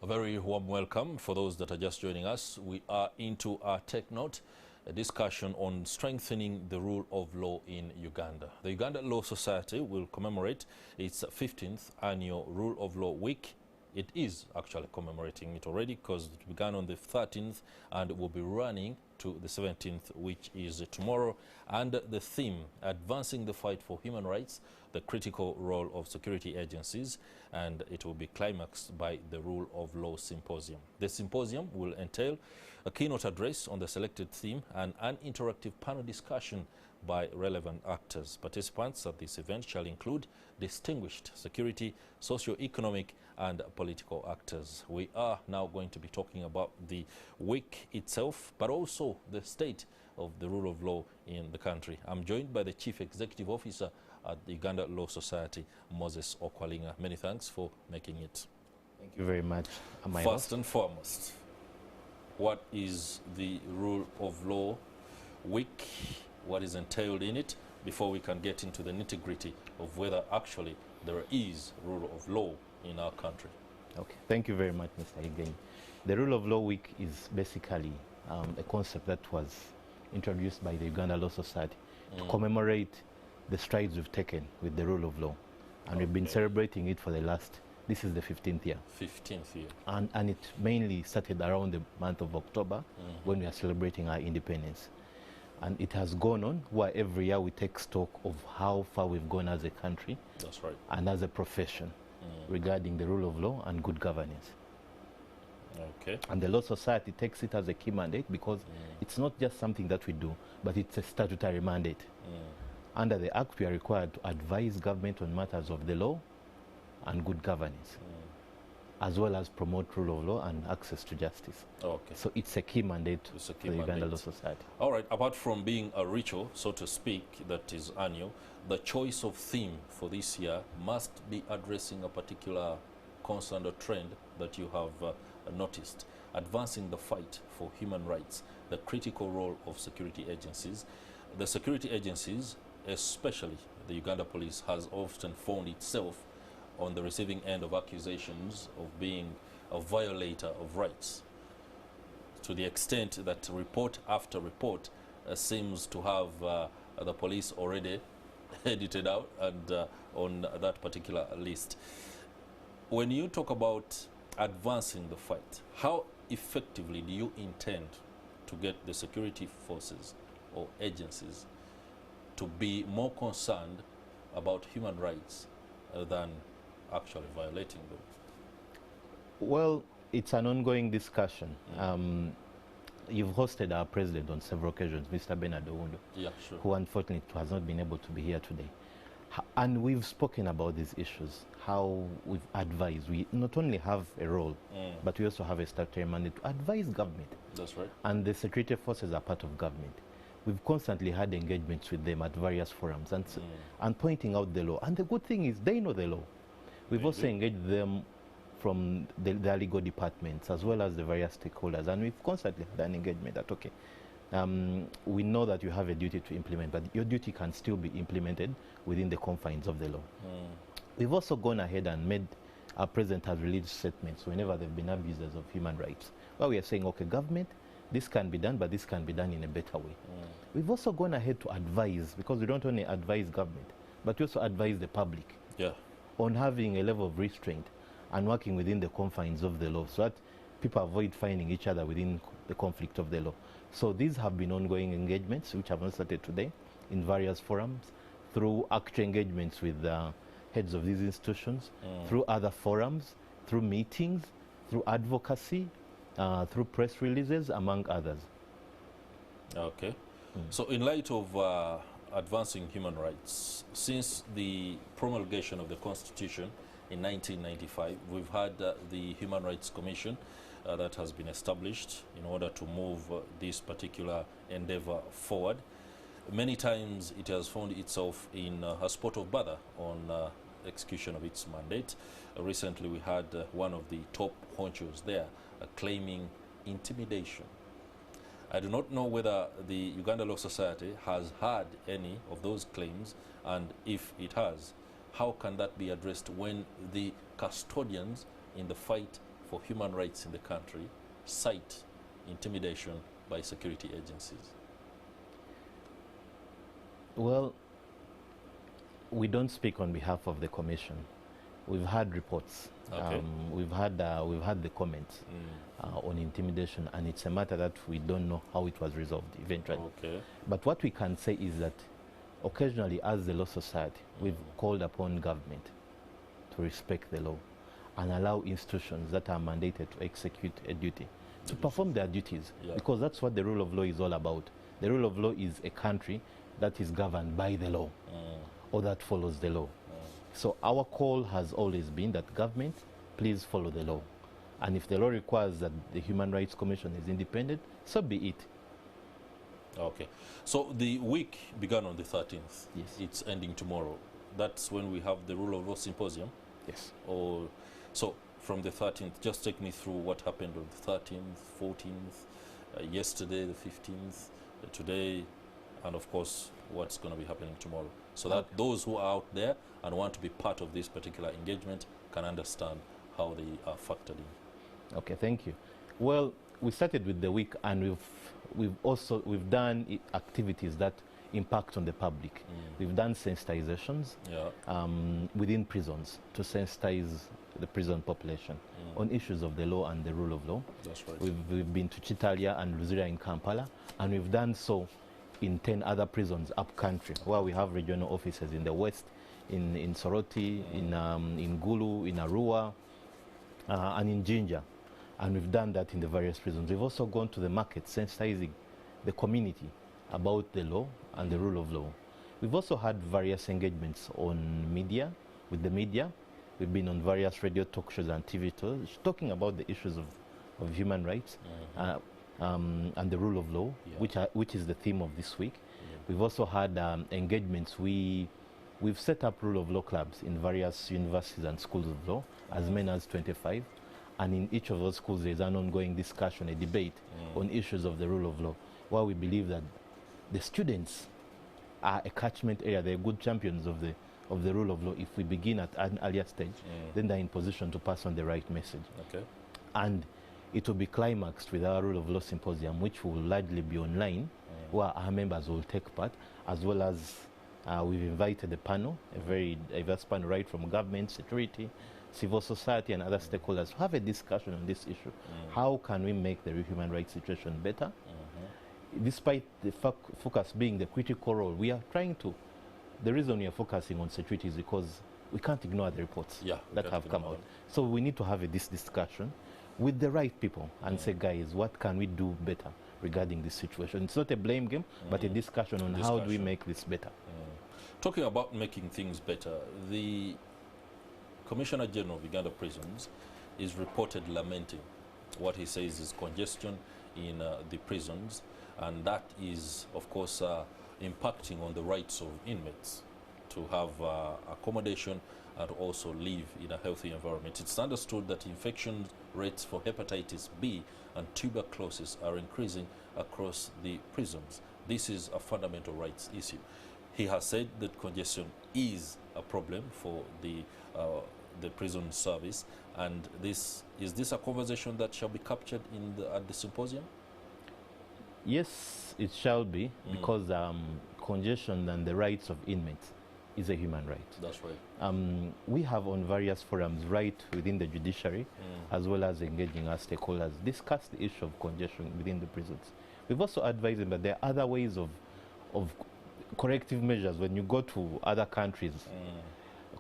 A very warm welcome for those that are just joining us. We are into our Tech Note, a discussion on strengthening the rule of law in Uganda. The Uganda Law Society will commemorate its 15th annual Rule of Law Week. It is actually commemorating it already because it began on the 13th and will be running to the 17th, which is tomorrow. And the theme, advancing the fight for human rights, the critical role of security agencies, and it will be climaxed by the Rule of Law Symposium. The symposium will entail a keynote address on the selected theme and an interactive panel discussion by relevant actors. Participants at this event shall include distinguished security, socio-economic and political actors. We are now going to be talking about the week itself, but also the state of the rule of law in the country. I'm joined by the Chief Executive Officer at the Uganda Law Society, Moses Okwalinga. Many thanks for making it. Thank you very much. First and foremost, what is the Rule of Law Week? What is entailed in it before we can get into the nitty-gritty of whether actually there is rule of law in our country? Okay, thank you very much, Mr. Again. The Rule of Law Week is basically a concept that was introduced by the Uganda Law Society to commemorate the strides we've taken with the rule of law. And we've been celebrating it for this is the 15th year. 15th year. And it mainly started around the month of October when we are celebrating our independence. And it has gone on where every year we take stock of how far we've gone as a country. That's right. And as a profession regarding the rule of law and good governance. Okay. And the Law Society takes it as a key mandate because it's not just something that we do, but it's a statutory mandate. Under the Act, we are required to advise government on matters of the law and good governance, as well as promote rule of law and access to justice. Okay. So it's a key mandate for the Uganda Law Society. All right. Apart from being a ritual, so to speak, that is annual, the choice of theme for this year must be addressing a particular concern or trend that you have noticed. Advancing the fight for human rights, the critical role of security agencies. The security agencies, especially the Uganda Police, has often found itself on the receiving end of accusations of being a violator of rights, to the extent that report after report seems to have the police already edited out and on that particular list. When you talk about advancing the fight, how effectively do you intend to get the security forces or agencies to be more concerned about human rights than actually violating them? Well, it's an ongoing discussion. You've hosted our president on several occasions, Mr. Bernard Owundo, yeah, sure, who unfortunately has not been able to be here today. And we've spoken about these issues, how we've advised. We not only have a role, but we also have a statutory mandate to advise government. That's right. And the security forces are part of government. We've constantly had engagements with them at various forums and pointing out the law. And the good thing is they know the law. We've also engaged them from their legal departments as well as the various stakeholders. And we've constantly had an engagement that, okay, we know that you have a duty to implement, but your duty can still be implemented within the confines of the law. We've also gone ahead and made, our president has released statements whenever there have been abuses of human rights, where we are saying, okay, government, this can be done, but this can be done in a better way. We've also gone ahead to advise, because we don't only advise government, but we also advise the public on having a level of restraint and working within the confines of the law so that people avoid finding each other within the conflict of the law. So these have been ongoing engagements, which have not started today, in various forums, through actual engagements with heads of these institutions, through other forums, through meetings, through advocacy, through press releases, among others. Okay. So in light of advancing human rights, since the promulgation of the Constitution in 1995, we've had the Human Rights Commission that has been established in order to move this particular endeavor forward. Many times it has found itself in a spot of bother on execution of its mandate. Recently we had one of the top honchos there claiming intimidation. I do not know whether the Uganda Law Society has had any of those claims, and if it has, how can that be addressed when the custodians in the fight for human rights in the country cite intimidation by security agencies? Well, we don't speak on behalf of the Commission. We've had reports. Okay. We've had the comments on intimidation, and it's a matter that we don't know how it was resolved eventually. Okay. But what we can say is that occasionally, as the Law Society, we've called upon government to respect the law and allow institutions that are mandated to execute a duty to perform their duties, because that's what the rule of law is all about. The rule of law is a country that is governed by the law or that follows the law. So our call has always been that government, please follow the law. And if the law requires that the Human Rights Commission is independent, so be it. Okay. So the week began on the 13th. Yes. It's ending tomorrow. That's when we have the Rule of Law Symposium? Yes. Or, so from the 13th, just take me through what happened on the 13th, 14th, yesterday, the 15th, today, and of course, what's going to be happening tomorrow. So that those who are out there and want to be part of this particular engagement can understand how they are factored in. Okay, thank you. Well, we started with the week, and we've done activities that impact on the public. We've done sensitizations within prisons to sensitize the prison population on issues of the law and the rule of law. That's right. We've been to Chitalia and Luzira in Kampala, and we've done so in 10 other prisons up country, where we have regional offices in the west, in Soroti, in Gulu, in Arua, and in Jinja. And we've done that in the various prisons. We've also gone to the market, sensitizing the community about the law and the rule of law. We've also had various engagements on media, with the media. We've been on various radio talk shows and TV shows talking about the issues of human rights and the rule of law, which is the theme of this week. We've also had engagements. We've set up rule of law clubs in various universities and schools of law, as many as 25. And in each of those schools, there's an ongoing discussion, a debate on issues of the rule of law, where we believe that the students are a catchment area. They're good champions of the rule of law. If we begin at an earlier stage, then they're in position to pass on the right message. Okay. And it will be climaxed with our rule of law symposium, which will largely be online, where our members will take part, as well as we've invited a panel, a very diverse panel, right from government, security, civil society, and other stakeholders to have a discussion on this issue. How can we make the human rights situation better? Despite the focus being the critical role, we are trying to. The reason we are focusing on security is because we can't ignore the reports that have come out. So we need to have this discussion with the right people and say, guys, what can we do better regarding this situation? It's not a blame game, but a discussion on how do we make this better. Talking about making things better, the Commissioner General of Uganda Prisons is reported lamenting what he says is congestion in the prisons, and that is, of course, impacting on the rights of inmates to have accommodation and also live in a healthy environment. It's understood that infection rates for hepatitis B and tuberculosis are increasing across the prisons. This is a fundamental rights issue. He has said that congestion is a problem for the prison service, and is this a conversation that shall be captured at the symposium? Yes, it shall be, because congestion and the rights of inmates is a human right. That's right. We have on various forums, right within the judiciary, as well as engaging our stakeholders, discussed the issue of congestion within the prisons. We've also advised them that there are other ways of corrective measures. When you go to other countries,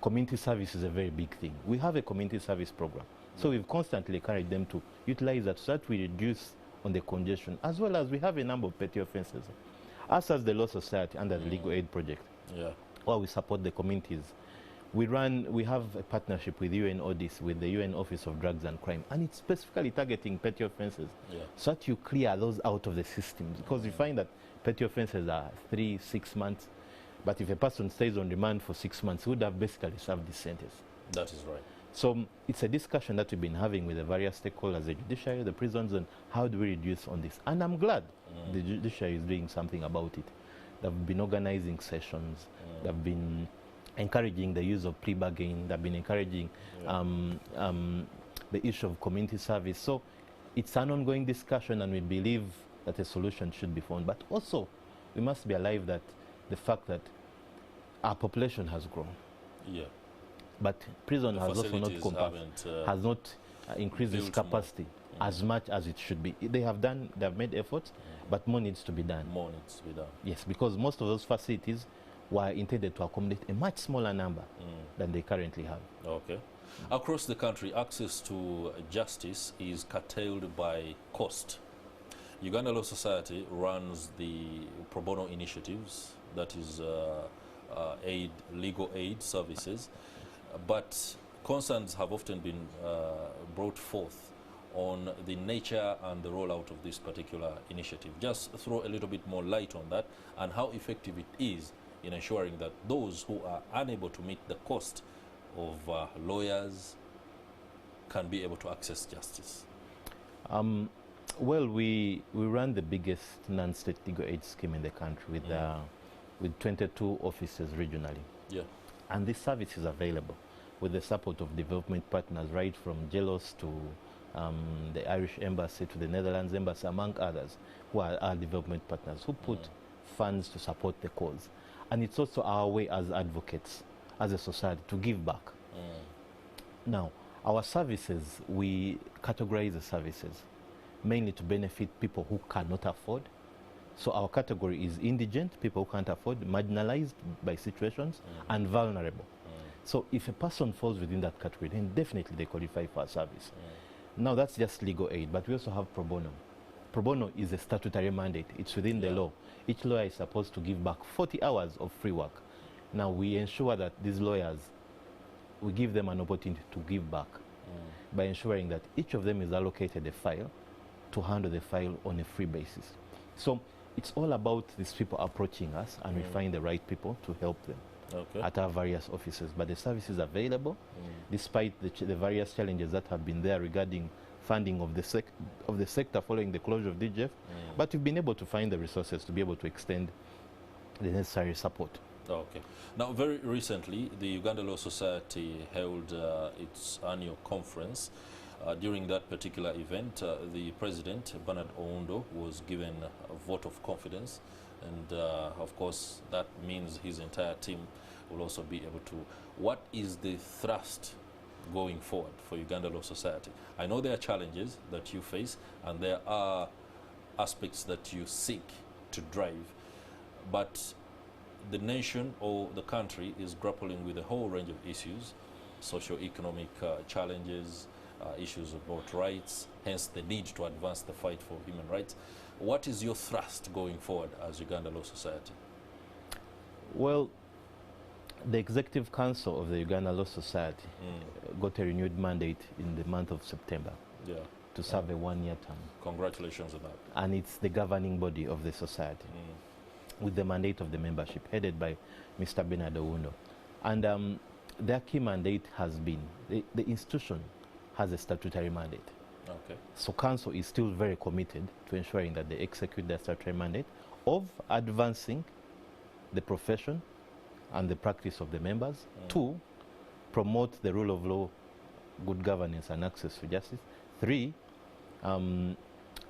community service is a very big thing. We have a community service program. So we've constantly encouraged them to utilize that so that we reduce on the congestion, as well as we have a number of petty offences. Us as the Law Society under the Legal Aid Project, where we support the communities, we have a partnership with UN ODIS, with the UN Office of Drugs and Crime, and it's specifically targeting petty offences, so that you clear those out of the system, because we find that petty offences are 3-6 months, but if a person stays on remand for 6 months, he would have basically served this sentence. That is right. So it's a discussion that we've been having with the various stakeholders, the judiciary, the prisons, and how do we reduce on this. And I'm glad the judiciary is doing something about it. They've been organizing sessions. They've been encouraging the use of plea bargaining. They've been encouraging the issue of community service. So it's an ongoing discussion, and we believe that a solution should be found. But also, we must be alive that the fact that our population has grown. Yeah. But prison The has also not increased its capacity as much as it should be. They have made efforts, but more needs to be done. More needs to be done. Yes, because most of those facilities were intended to accommodate a much smaller number than they currently have. Okay. Across the country, access to justice is curtailed by cost. Uganda Law Society runs the pro bono initiatives, that is legal aid services, but concerns have often been brought forth on the nature and the rollout of this particular initiative. Just throw a little bit more light on that and how effective it is in ensuring that those who are unable to meet the cost of lawyers can be able to access justice. Well, we run the biggest non-state legal aid scheme in the country with 22 offices regionally. Yeah. And this service is available with the support of development partners, right from JELOS to the Irish Embassy to the Netherlands Embassy, among others, who are our development partners, who put funds to support the cause. And it's also our way as advocates, as a society, to give back. Now, our services, we categorize the services mainly to benefit people who cannot afford. So our category is indigent, people who can't afford, marginalized by situations, and vulnerable. So if a person falls within that category, then definitely they qualify for a service. Now that's just legal aid, but we also have pro bono. Pro bono is a statutory mandate. It's within the law. Each lawyer is supposed to give back 40 hours of free work. Now we ensure that these lawyers, we give them an opportunity to give back by ensuring that each of them is allocated a file to handle the file on a free basis. So it's all about these people approaching us, and we find the right people to help them at our various offices. But the service is available despite the various challenges that have been there regarding funding of the sector following the closure of DGF. But we've been able to find the resources to be able to extend the necessary support. Okay. Now, very recently, the Uganda Law Society held its annual conference. During that particular event, the president, Bernard Oundo, was given a vote of confidence. And, of course, that means his entire team will also be able to. What is the thrust going forward for Uganda Law Society? I know there are challenges that you face, and there are aspects that you seek to drive, but the nation or the country is grappling with a whole range of issues, socio-economic challenges, issues about rights, hence the need to advance the fight for human rights. What is your thrust going forward as Uganda Law Society? Well, the Executive Council of the Uganda Law Society got a renewed mandate in the month of September to serve a one-year term. Congratulations on that. And it's the governing body of the society with the mandate of the membership headed by Mr. Bernard Oundo. And their key mandate has been, the institution has a statutory mandate. Okay. So Council is still very committed to ensuring that they execute their statutory mandate of advancing the profession and the practice of the members, to promote the rule of law, good governance and access to justice, 3,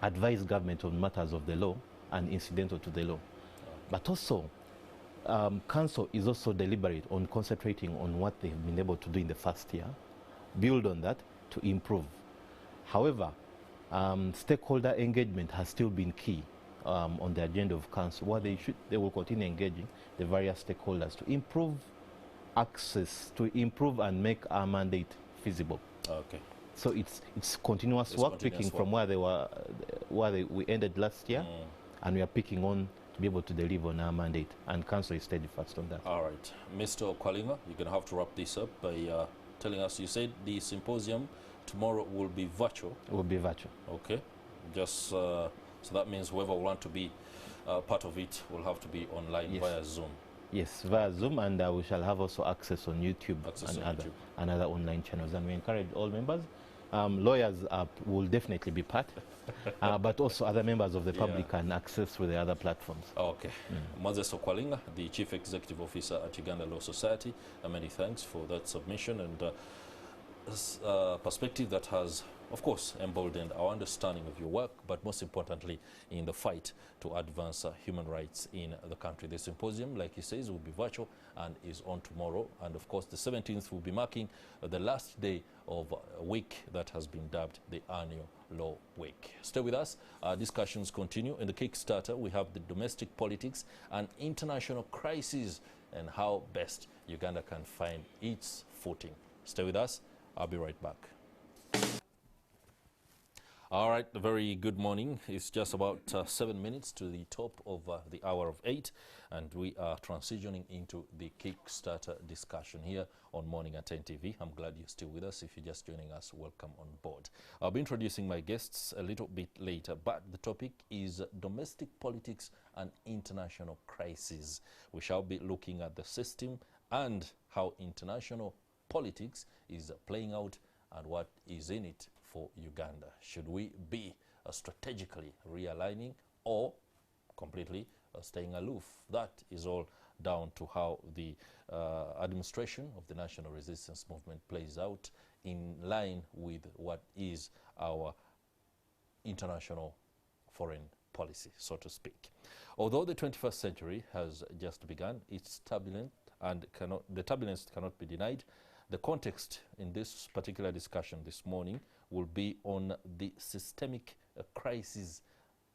advise government on matters of the law and incidental to the law. But also, Council is also deliberate on concentrating on what they've been able to do in the first year, build on that to improve. However, stakeholder engagement has still been key on the agenda of Council, where they will continue engaging the various stakeholders to improve access, to improve and make our mandate feasible. Okay. So it's continuous work, picking from where we ended last year, and we are picking on to be able to deliver on our mandate, and Council is steadfast on that. All right. Mr. Okwalinga, you're going to have to wrap this up by telling us, you said the symposium tomorrow will be virtual. It will be virtual. Okay. Just so that means whoever will want to be part of it will have to be online via Zoom. Yes, via Zoom, and we shall have also access on YouTube and other online channels. And we encourage all members. Lawyers will definitely be part, but also other members of the public can access through the other platforms. Okay. Moses Okwalinga, the Chief Executive Officer at Uganda Law Society, many thanks for that submission. And perspective that has, of course, emboldened our understanding of your work, but most importantly, in the fight to advance human rights in the country. The symposium, like he says, will be virtual and is on tomorrow. And of course, the 17th will be marking the last day of a week that has been dubbed the Annual Law Week. Stay with us. Our discussions continue. In the Kickstarter, we have the domestic politics and international crises and how best Uganda can find its footing. Stay with us. I'll be right back. All right, a very good morning. It's just about 7 minutes to the top of the hour of 8, and we are transitioning into the Kickstarter discussion here on Morning at 10 TV. I'm glad you're still with us. If you're just joining us, welcome on board. I'll be introducing my guests a little bit later, but the topic is domestic politics and international crises. We shall be looking at the system and how international politics is playing out and what is in it for Uganda. Should we be strategically realigning or completely staying aloof? That is all down to how the administration of the National Resistance Movement plays out in line with what is our international foreign policy, so to speak. Although the 21st century has just begun, it's turbulent and the turbulence cannot be denied. The context in this particular discussion this morning will be on the systemic crisis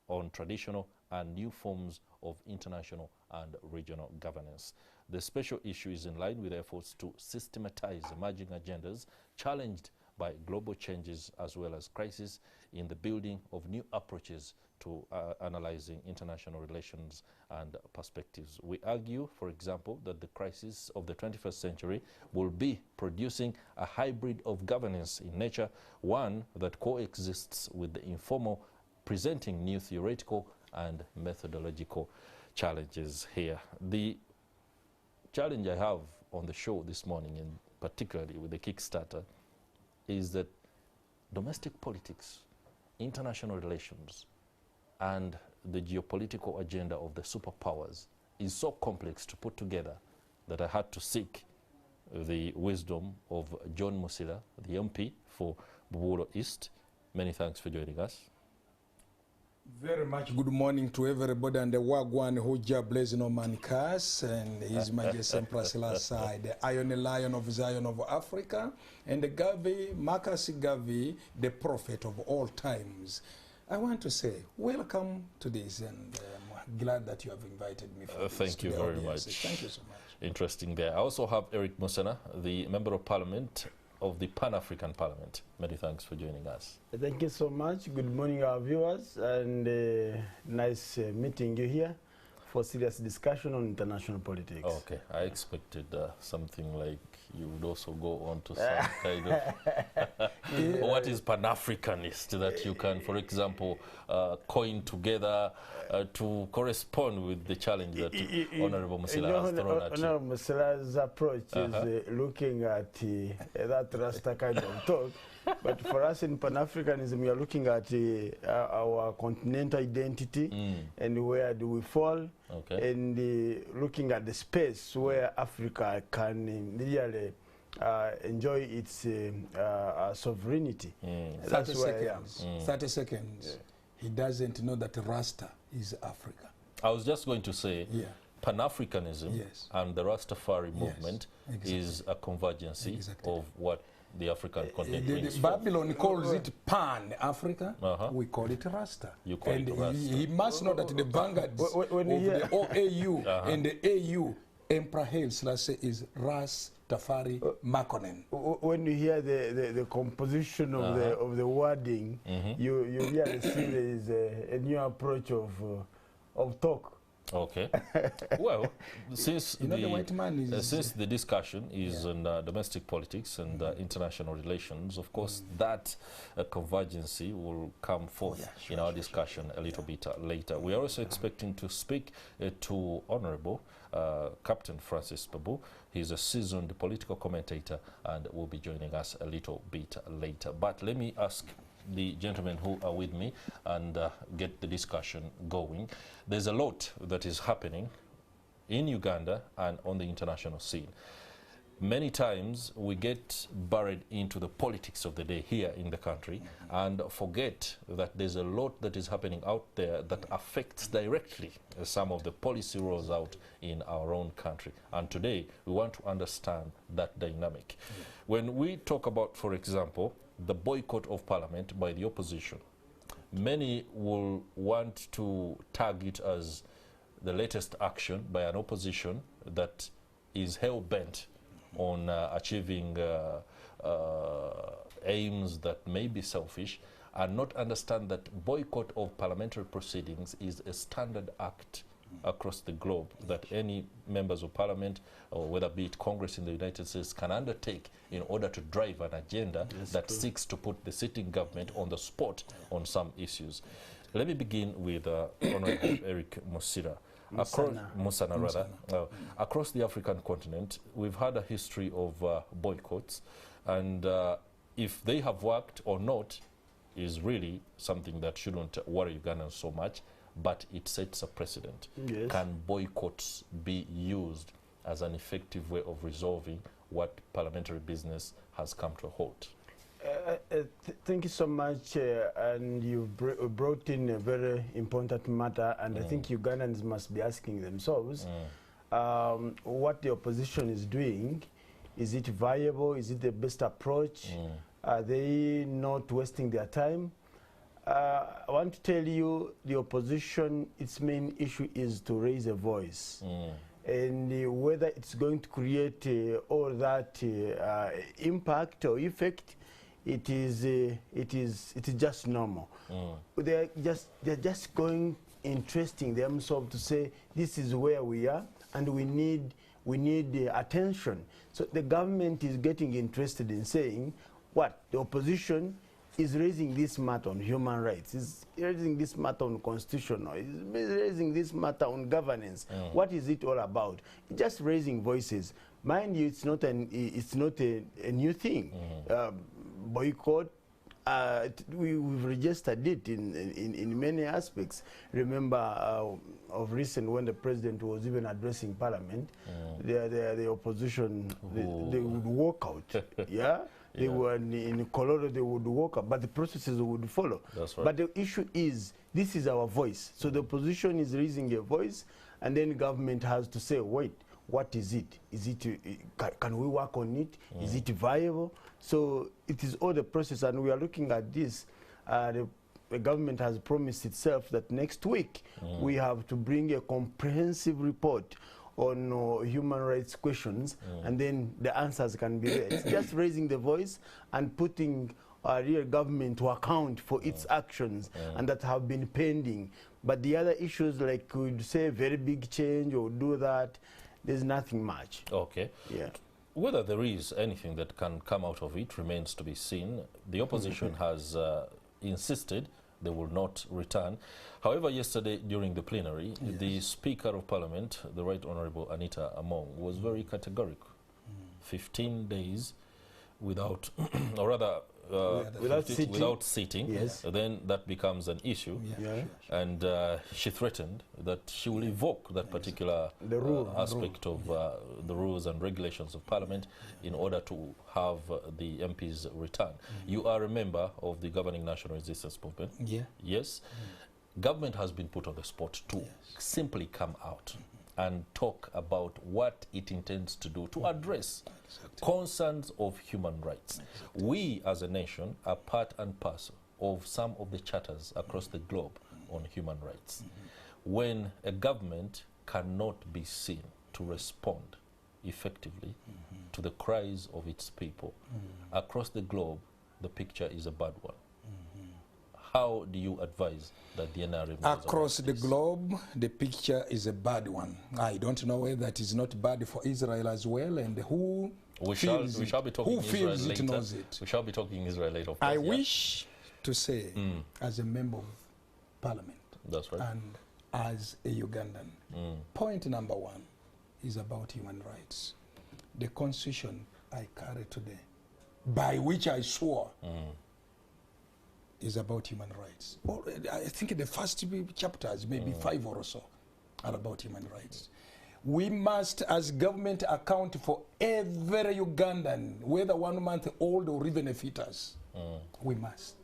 on traditional and new forms of international and regional governance. The special issue is in line with efforts to systematize emerging agendas challenged by global changes as well as crises in the building of new approaches to analyzing international relations and perspectives. We argue, for example, that the crisis of the 21st century will be producing a hybrid of governance in nature, one that coexists with the informal, presenting new theoretical and methodological challenges here. The challenge I have on the show this morning, and particularly with the Kickstarter, is that domestic politics, international relations, and the geopolitical agenda of the superpowers is so complex to put together that I had to seek the wisdom of John Musila, the MP for Bubulo East. Many thanks for joining us. Very much good morning to everybody, and the Wagwan Hoja blazing on man curse, and His Majesty Emperor Selassie, the Iron Lion of Zion of Africa, and the Gavi, Marcus Gavi, the prophet of all times. I want to say welcome to this, and I'm glad that you have invited me. Thank you very much. Thank you so much. Interesting there. I also have Eric Musana, the Member of Parliament of the Pan-African Parliament. Many thanks for joining us. Thank you so much. Good morning, our viewers, and nice meeting you here for serious discussion on international politics. Okay, I expected something like you would also go on to some kind of what is Pan-Africanist that you can, for example, coin together to correspond with the challenge that Honorable Musila has thrown at you. Honorable Musila's approach is looking at that Rasta kind of talk. But for us in Pan-Africanism, we are looking at our continental identity and where do we fall, and looking at the space where Africa can really enjoy its sovereignty. 30 seconds. 30 seconds. Yeah. He doesn't know that Rasta is Africa. I was just going to say, Pan-Africanism and the Rastafari movement is a convergence of what the African continent brings. Babylon calls it Pan-Africa. We call it Rasta. You call it Rasta. He must know that the vanguards of the OAU and the AU, Emperor Haile Selassie is Rastafari Makonnen. When you hear the composition of the wording, you really see there is a new approach of talk. Okay. Well, since the discussion is on domestic politics and international relations, of course, that convergence will come forth in our discussion a little bit later. We are also expecting to speak to Honorable Captain Francis Babu. He's a seasoned political commentator and will be joining us a little bit later. But let me ask the gentlemen who are with me and get the discussion going. There's a lot that is happening in Uganda and on the international scene. Many times we get buried into the politics of the day here in the country and forget that there's a lot that is happening out there that affects directly some of the policy roles out in our own country. And today we want to understand that dynamic. When we talk about, for example, the boycott of parliament by the opposition, many will want to tag it as the latest action by an opposition that is hell-bent on achieving aims that may be selfish, and not understand that boycott of parliamentary proceedings is a standard act across the globe that any members of parliament, or whether be it Congress in the United States, can undertake in order to drive an agenda that seeks to put the sitting government on the spot on some issues. Let me begin with Honorable Eric Musila. Across the African continent, we've had a history of boycotts, and if they have worked or not is really something that shouldn't worry Ugandans so much, but it sets a precedent. Yes. Can boycotts be used as an effective way of resolving what parliamentary business has come to a halt? Thank you so much, and you brought in a very important matter, and I think Ugandans must be asking themselves what the opposition is doing. Is it viable? Is it the best approach? Are they not wasting their time? I want to tell you, the opposition, its main issue is to raise a voice. And whether it's going to create all that impact or effect, it is just normal. They're just going interesting themselves to say this is where we are and we need attention. So the government is getting interested in saying what the opposition is raising this matter on human rights, is raising this matter on constitutional, is raising this matter on governance. What is it all about? It's just raising voices. Mind you, it's not a new thing. Boycott, we've registered it in many aspects. Remember of recent, when the president was even addressing parliament, the opposition, they would walk out. They were in Colorado, they would walk out, but the processes would follow. That's right. But the issue is, this is our voice. So the opposition is raising a voice, and then government has to say, wait, what is it? Is it can we work on it? Is it viable? So it is all the process, and we are looking at this. The government has promised itself that next week we have to bring a comprehensive report on human rights questions, and then the answers can be there. It's just raising the voice and putting our real government to account for its actions and that have been pending. But the other issues, like we'd say very big change or do that, there's nothing much. Okay. Yeah. Whether there is anything that can come out of it remains to be seen. The opposition has insisted they will not return. However, yesterday during the plenary, the Speaker of Parliament, the Right Honourable Anita Among, was very categorical. 15 days without, or rather, without sitting, then that becomes an issue. And she threatened that she will evoke that particular aspect of the rules and regulations of Parliament in order to have the MPs return. You are a member of the governing National Resistance Movement. Yes. Government has been put on the spot to simply come out and talk about what it intends to do to address concerns of human rights. We as a nation are part and parcel of some of the charters across the globe on human rights. When a government cannot be seen to respond effectively to the cries of its people across the globe, the picture is a bad one. How do you advise that the NRM... Across the globe, the picture is a bad one. I don't know whether it is not bad for Israel as well, and who we shall be talking Israel later. Knows it. We shall be talking Israel later, of course. I wish to say, as a member of Parliament, that's right, and as a Ugandan, point number one is about human rights. The constitution I carry today, by which I swore, is about human rights. I think the first chapters, maybe 5 or so, are about human rights. we must, as government, account for every Ugandan, whether 1 month old or even a fetus. We must.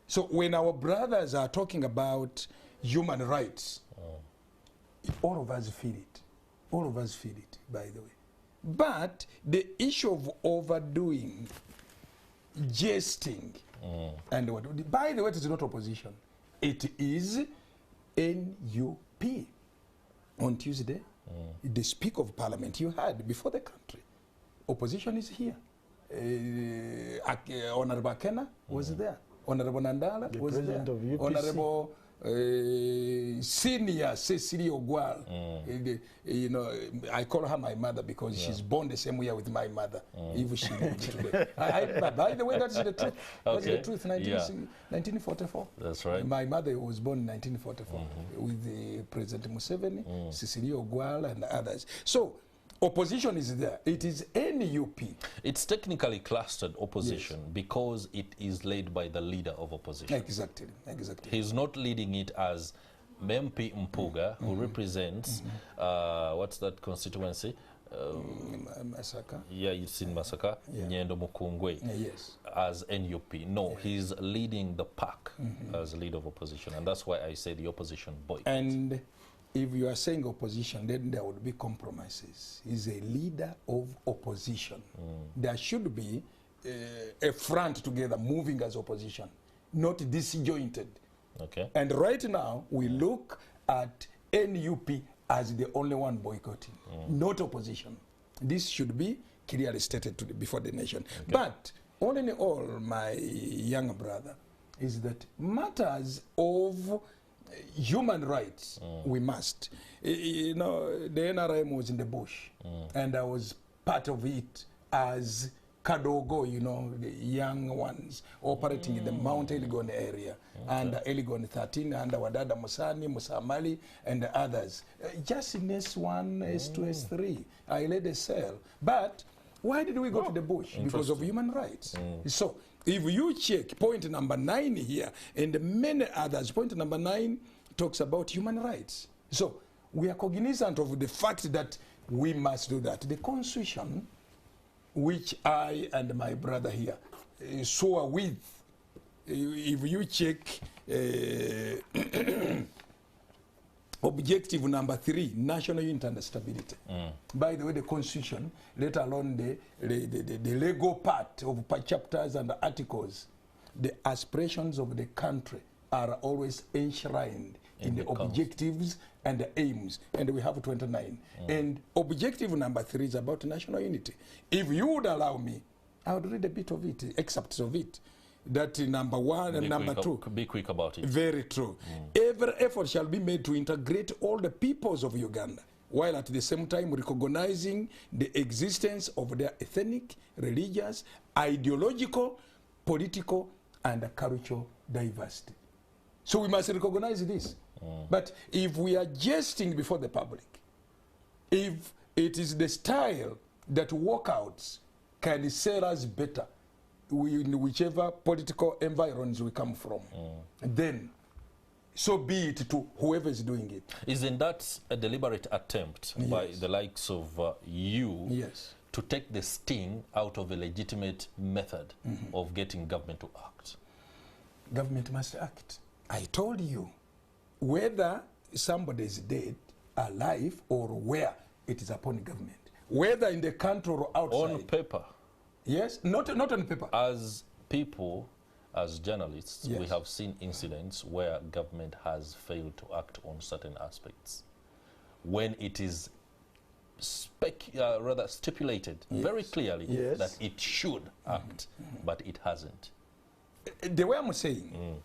So when our brothers are talking about human rights, all of us feel it. All of us feel it, by the way. But the issue of overdoing, jesting, and what, by the way, it is not opposition. It is NUP. On Tuesday, the Speaker of Parliament you had before the country. Opposition is here. Honorable Akena was there. Honorable Nandala The was there. president of UPC. Honorable senior Cecilia Ogwal. You know, I call her my mother because she's born the same year with my mother. If she lived today. By the way, that's the truth. That's the truth. 1944. That's right. My mother was born in 1944 with President Museveni, Cecilia Ogwal, and others. So opposition is there. It is NUP. It's technically clustered opposition because it is led by the leader of opposition. Exactly, exactly. He's not leading it as MP Mpuga, who represents, what's that constituency? Masaka. Yeah, it's in Masaka, Nyendo Mukungwe, as NUP. No, he's leading the pack as leader of opposition, and that's why I say the opposition boycott. And if you are saying opposition, then there would be compromises. He's a leader of opposition. There should be a front together moving as opposition, not disjointed. Okay. And right now, we look at NUP as the only one boycotting, not opposition. This should be clearly stated before the nation. Okay. But all in all, my younger brother, is that matters of human rights, we must. You know, the NRM was in the bush, and I was part of it as Kadogo, you know, the young ones operating in the Mount Elgon area, and Elgon 13, and Wadada Musani, Musamali, and the others. Just in S1, S2, S3, I led a cell. But why did we go to the bush? Because of human rights. So if you check point number 9 here, and many others, point number 9 talks about human rights. So we are cognizant of the fact that we must do that. The Constitution, which I and my brother here swore with, if you check objective number 3, national unity and stability. By the way, the Constitution, let alone the legal part of chapters and articles, the aspirations of the country are always enshrined in the objectives and the aims, and we have 29. And objective number 3 is about national unity. If you would allow me, I would read a bit of it, excerpts of it. That number 1 and number 2. Be quick about it. Very true. Every effort shall be made to integrate all the peoples of Uganda, while at the same time recognizing the existence of their ethnic, religious, ideological, political, and cultural diversity. So we must recognize this. But if we are jesting before the public, if it is the style that walkouts can sell us better, in whichever political environs we come from, then so be it to whoever is doing it. Isn't that a deliberate attempt by the likes of you to take the sting out of a legitimate method of getting government to act? Government must act. I told you, whether somebody is dead, alive, or where, it is upon government. Whether in the country or outside. On paper. Yes, not on paper. As people, as journalists, we have seen incidents where government has failed to act on certain aspects. When it is rather stipulated very clearly that it should act, but it hasn't. The way I'm saying,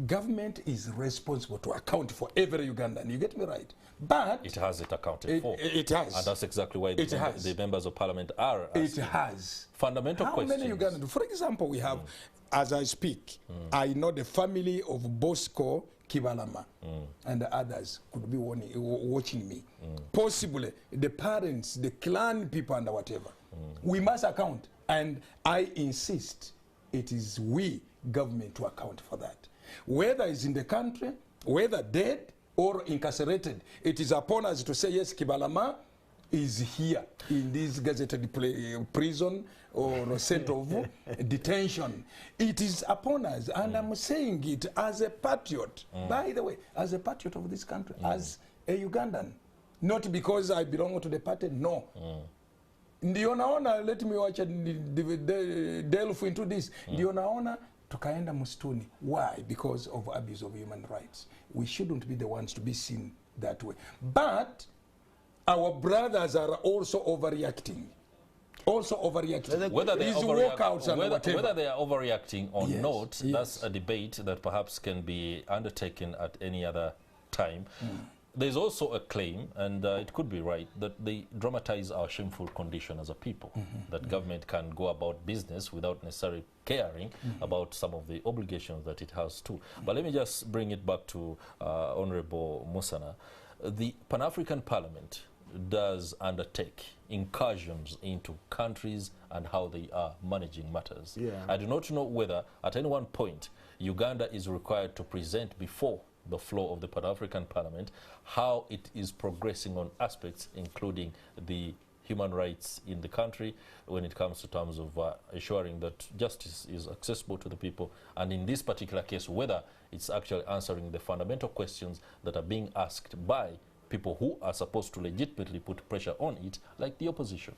government is responsible to account for every Ugandan. You get me right? But it has it accounted for. It has. And that's exactly why the members of parliament are asking. It has. Fundamental questions. How many Ugandans? For example, we have, as I speak, I know the family of Bosco Kibalama and the others could be watching me. Possibly the parents, the clan people and whatever. We must account. And I insist it is we, government, to account for that. Whether it's in the country, whether dead or incarcerated, it is upon us to say, yes, Kibalama is here in this gazetted prison or center of detention. It is upon us, and I'm saying it as a patriot, by the way, as a patriot of this country, as a Ugandan. Not because I belong to the party, no. Ndio naona, let me watch delve into this. Ndio naona tukaenda msituni. Why? Because of abuse of human rights. We shouldn't be the ones to be seen that way. But our brothers are also overreacting. Whether they are overreacting or not, that's a debate that perhaps can be undertaken at any other time. There's also a claim, and it could be right, that they dramatize our shameful condition as a people, that government can go about business without necessarily caring about some of the obligations that it has too. But let me just bring it back to Honorable Musana. The Pan-African Parliament does undertake incursions into countries and how they are managing matters. I do not know whether at any one point Uganda is required to present before the floor of the Pan-African Parliament how it is progressing on aspects including the human rights in the country when it comes to terms of ensuring that justice is accessible to the people, and in this particular case whether it's actually answering the fundamental questions that are being asked by people who are supposed to legitimately put pressure on it, like the opposition.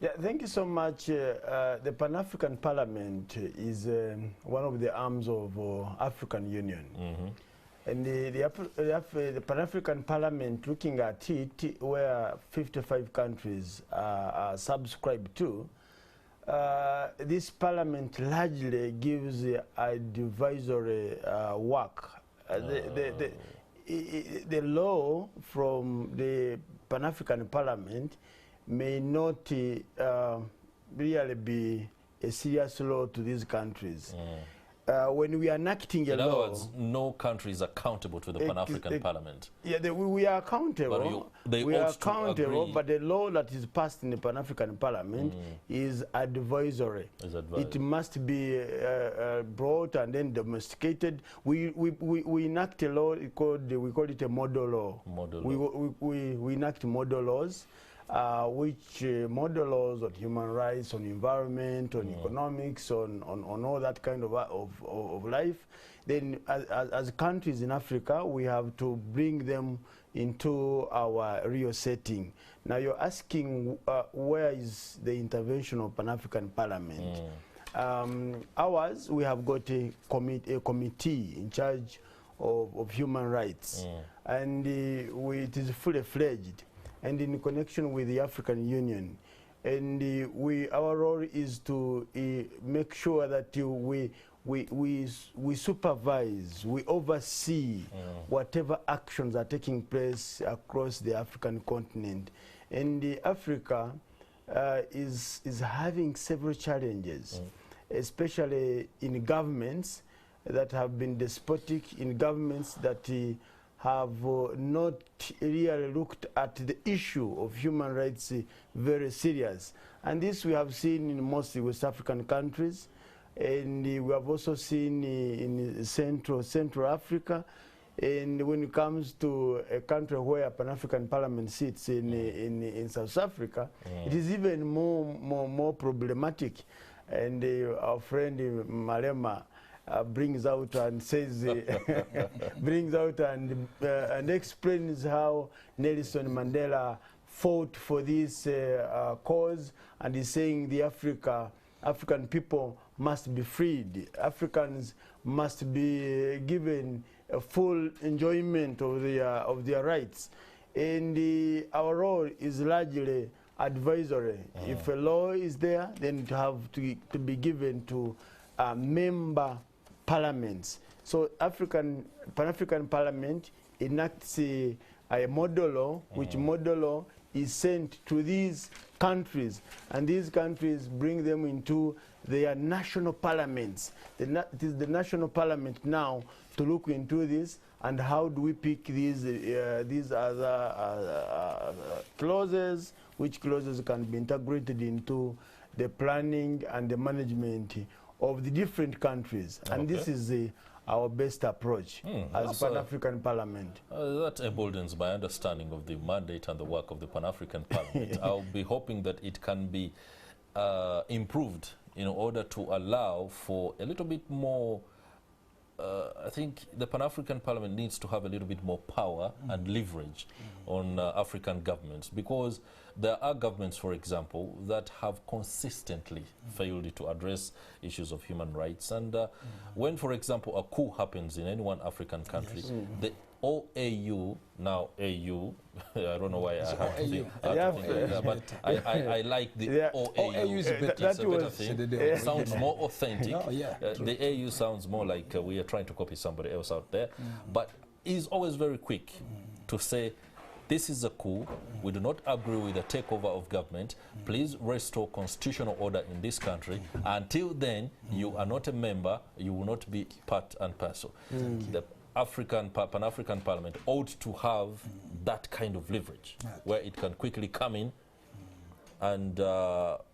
Yeah, thank you so much. The Pan-African Parliament is one of the arms of African Union. And the Pan-African Parliament, looking at it, where 55 countries are subscribed to, this parliament largely gives advisory work. The law from the Pan-African Parliament may not really be a serious law to these countries. When we are enacting a law... In other words, no country is accountable to the Pan-African Parliament. Yeah, we are accountable. We are accountable, but the law that is passed in the Pan-African Parliament is advisory. It must be brought and then domesticated. We enact a law, we call it a model law. We enact model laws. Which model laws on human rights, on environment, on economics, on all that kind of life. Then as countries in Africa, we have to bring them into our real setting. Now you're asking where is the intervention of Pan-African Parliament? Ours, we have got a committee in charge of human rights, and it is fully fledged and in connection with the African Union. And our role is to make sure that we supervise, we oversee whatever actions are taking place across the African continent. And Africa is having several challenges, especially in governments that have been despotic, in governments that have not really looked at the issue of human rights very serious. And this we have seen in most West African countries, and we have also seen in Central Africa. And when it comes to a country where Pan-African Parliament sits in South Africa, it is even more problematic. And our friend Malema brings out and says, brings out and explains how Nelson Mandela fought for this cause, and is saying the African people must be freed. Africans must be given a full enjoyment of their rights. And our role is largely advisory. If a law is there, then it have to be given to member parliaments. So Pan-African Parliament enacts a model law, which model law is sent to these countries, and these countries bring them into their national parliaments. It is the national parliament now to look into this, and how do we pick these other clauses, which clauses can be integrated into the planning and the management of the different countries. And this is our best approach as Pan-African Parliament. That emboldens my understanding of the mandate and the work of the Pan-African Parliament. I'll be hoping that it can be improved in order to allow for a little bit more. I think the Pan-African Parliament needs to have a little bit more power and leverage on African governments, because there are governments, for example, that have consistently failed to address issues of human rights. And when, for example, a coup happens in any one African country, the OAU, now AU, I don't know why I have to think like that, but I like the OAU. is better. It's a better thing. It sounds more authentic. The AU sounds more like we are trying to copy somebody else out there, but is always very quick to say, this is a coup. We do not agree with the takeover of government. Please restore constitutional order in this country. Until then, you are not a member. You will not be part and parcel. The Pan-African Parliament ought to have that kind of leverage, where it can quickly come in and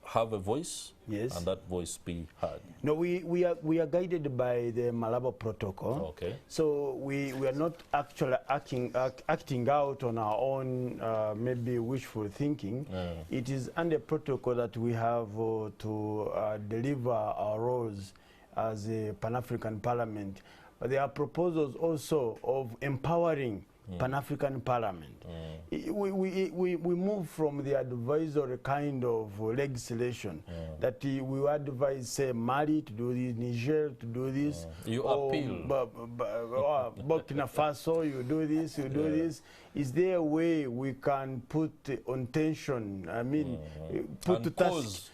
have a voice, and that voice be heard. No, we are guided by the Malabo Protocol. Okay. So we are not actually acting out on our own, maybe wishful thinking. It is under protocol that we have to deliver our roles as a Pan-African Parliament. But there are proposals also of empowering Pan-African Parliament. We move from the advisory kind of legislation that we advise, say, Mali to do this, Niger to do this. You appeal. Burkina Faso, you do this, you do this. Is there a way we can put on tension, I mean, put to task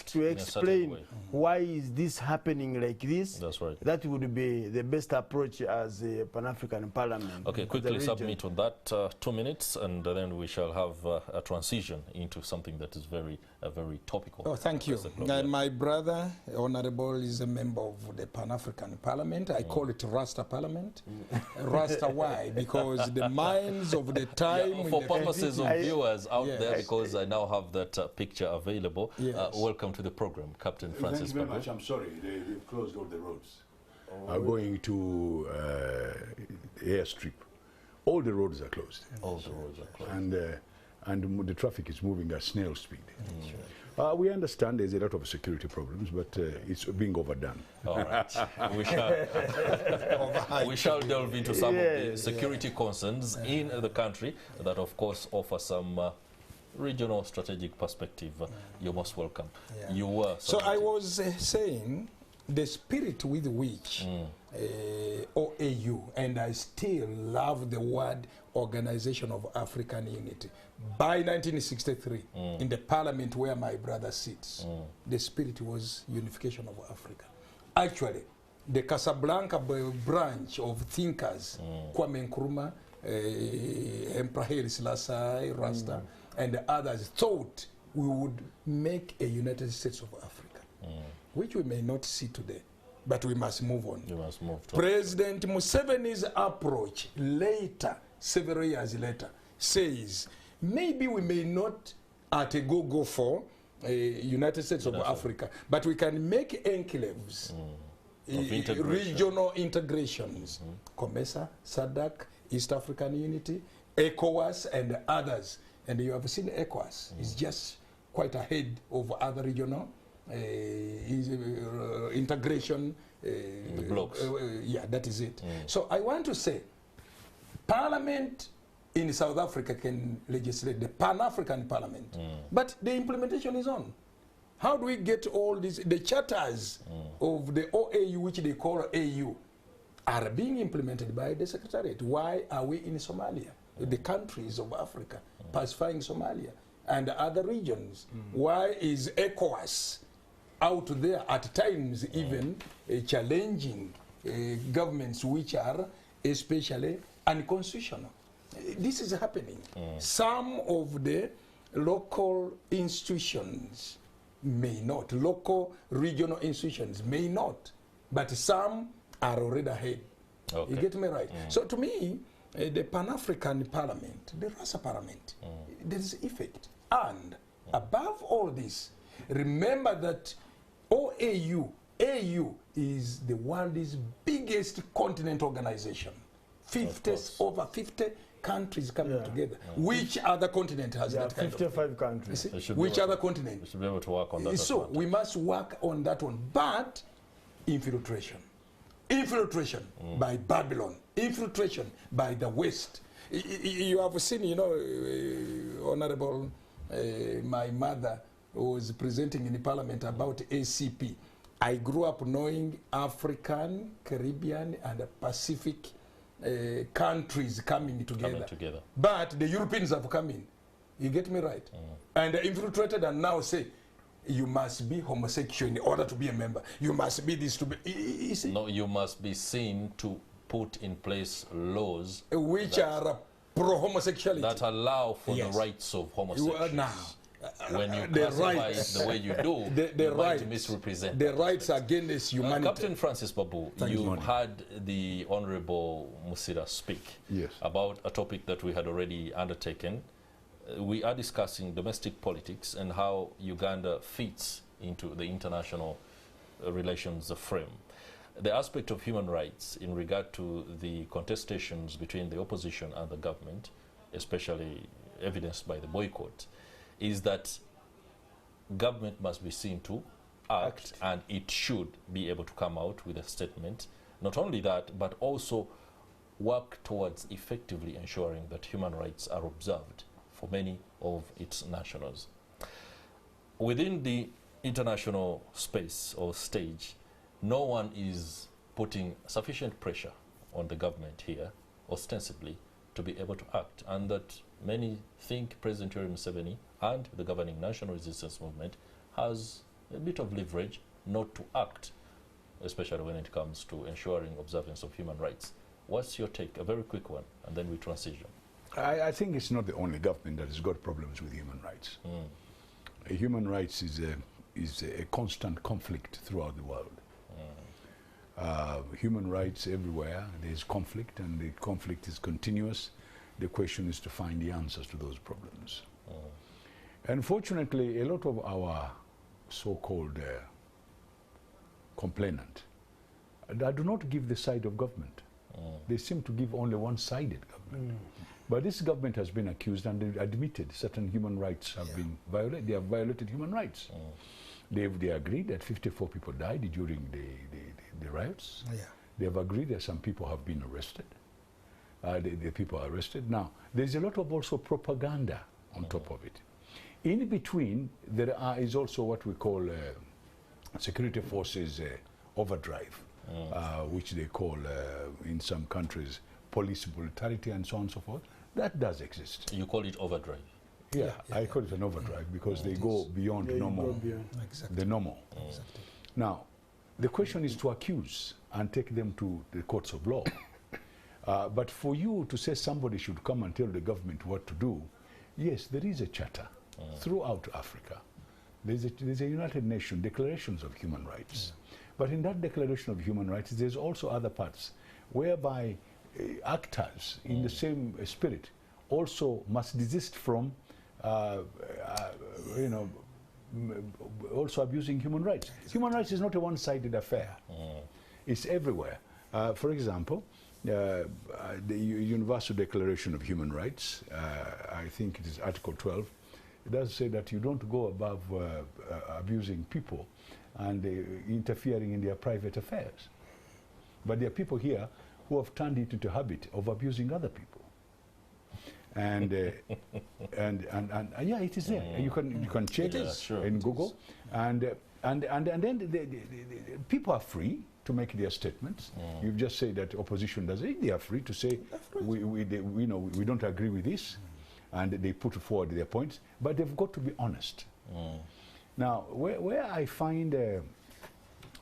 to explain why is this happening like this? That's right. That would be the best approach as a Pan-African Parliament. Okay, quickly submit on that 2 minutes, and then we shall have a transition into something that is very topical. Oh, thank you. My brother, Honorable, is a member of the Pan-African Parliament. I call it Rasta Parliament. Rasta, why? Because the minds of the time... for purposes of viewers out there, because I now have that picture available. Welcome to the program, Captain Francis Babu. Thank you very much. I'm sorry, they've closed all the roads. Going to airstrip. All the roads are closed. All the roads are closed. And the traffic is moving at snail speed. We understand there's a lot of security problems, but it's being overdone. All right. we shall delve into some of the security concerns in the country that, of course, offer some regional strategic perspective. You're most welcome. You were. So I was saying the spirit with which OAU, and I still love the word Organization of African Unity, by 1963, in the parliament where my brother sits, the spirit was unification of Africa. Actually, the Casablanca branch of thinkers, Kwame Nkrumah, Emperor Haile Selassie, Rasta, and the others thought we would make a United States of Africa, which we may not see today. But we must move on. You must move to President Museveni's approach later, several years later, says maybe we may not at a go for a United States of Africa, but we can make enclaves, regional integrations, COMESA, SADC, East African Unity, ECOWAS, and others. And you have seen ECOWAS is just quite ahead of other regional integration. The blocks. Yeah, that is it. So I want to say, Parliament in South Africa can legislate, the Pan-African Parliament, but the implementation is on. How do we get all these, the charters of the OAU, which they call AU, are being implemented by the Secretariat? Why are we in Somalia, the countries of Africa, pacifying Somalia and other regions? Why is ECOWAS out there at times even challenging governments which are especially unconstitutional? This is happening. Some of the local institutions may not, local regional institutions may not, but some are already ahead. You get me right? So to me, the Pan-African Parliament, the Rasa Parliament, there is effect. And above all this, remember that OAU, AU is the world's biggest biggest continent organization. Over 50 countries coming together. Which other continent has that kind 55 countries. Which other continent? We should be able to work on that. So we must work on that one. But infiltration. Infiltration by Babylon. Infiltration by the West. You have seen, you know, Honorable, my mother was presenting in the parliament about ACP. I grew up knowing African, Caribbean, and Pacific countries coming together. But the Europeans have come in. You get me right? And infiltrated and now say, you must be homosexual in order to be a member. You must be this to be. You see? No, you must be seen to put in place laws which are pro-homosexuality. that allow for the rights of homosexuals. Now, when you classify it the way you do, you might misrepresent the rights against humanity. Captain Francis Babu, you had the Honorable Musila speak about a topic that we had already undertaken. We are discussing domestic politics and how Uganda fits into the international relations frame. The aspect of human rights in regard to the contestations between the opposition and the government, especially evidenced by the boycott, is that government must be seen to act, and it should be able to come out with a statement. Not only that, but also work towards effectively ensuring that human rights are observed for many of its nationals. Within the international space or stage, no one is putting sufficient pressure on the government here, ostensibly, to be able to act, and that many think President Yoweri Museveni and the governing National Resistance Movement has a bit of leverage not to act, especially when it comes to ensuring observance of human rights. What's your take? A very quick one, and then we transition. I think it's not the only government that has got problems with human rights. Human rights is a constant conflict throughout the world. Human rights everywhere, there's conflict, and the conflict is continuous. The question is to find the answers to those problems. Unfortunately, a lot of our so-called complainants do not give the side of government. They seem to give only one-sided government. But this government has been accused and admitted certain human rights have been violated. They have violated human rights. They agreed that 54 people died during the riots. They have agreed that some people have been arrested. The people are arrested. Now, there's a lot of also propaganda on top of it. In between, there is also what we call security forces overdrive, which they call in some countries police brutality and so on and so forth. That does exist. You call it overdrive? Yeah, I call it an overdrive because they go beyond normal. The normal. Exactly. Now, the question is to accuse and take them to the courts of law. But for you to say somebody should come and tell the government what to do, yes, there is a charter throughout Africa. There's a United Nations Declarations of Human Rights. But in that Declaration of Human Rights, there's also other parts whereby actors in the same spirit also must desist from also abusing human rights. Human rights is not a one-sided affair. It's everywhere. For example, the Universal Declaration of Human Rights, I think it is Article 12, it does say that you don't go above abusing people and interfering in their private affairs. But there are people here who have turned it into a habit of abusing other people. And yeah, it is there. You can check it in Google, and then the people are free to make their statements. You've just said that opposition does it. They are free to say we don't agree with this, and they put forward their points. But they've got to be honest. Now, where I find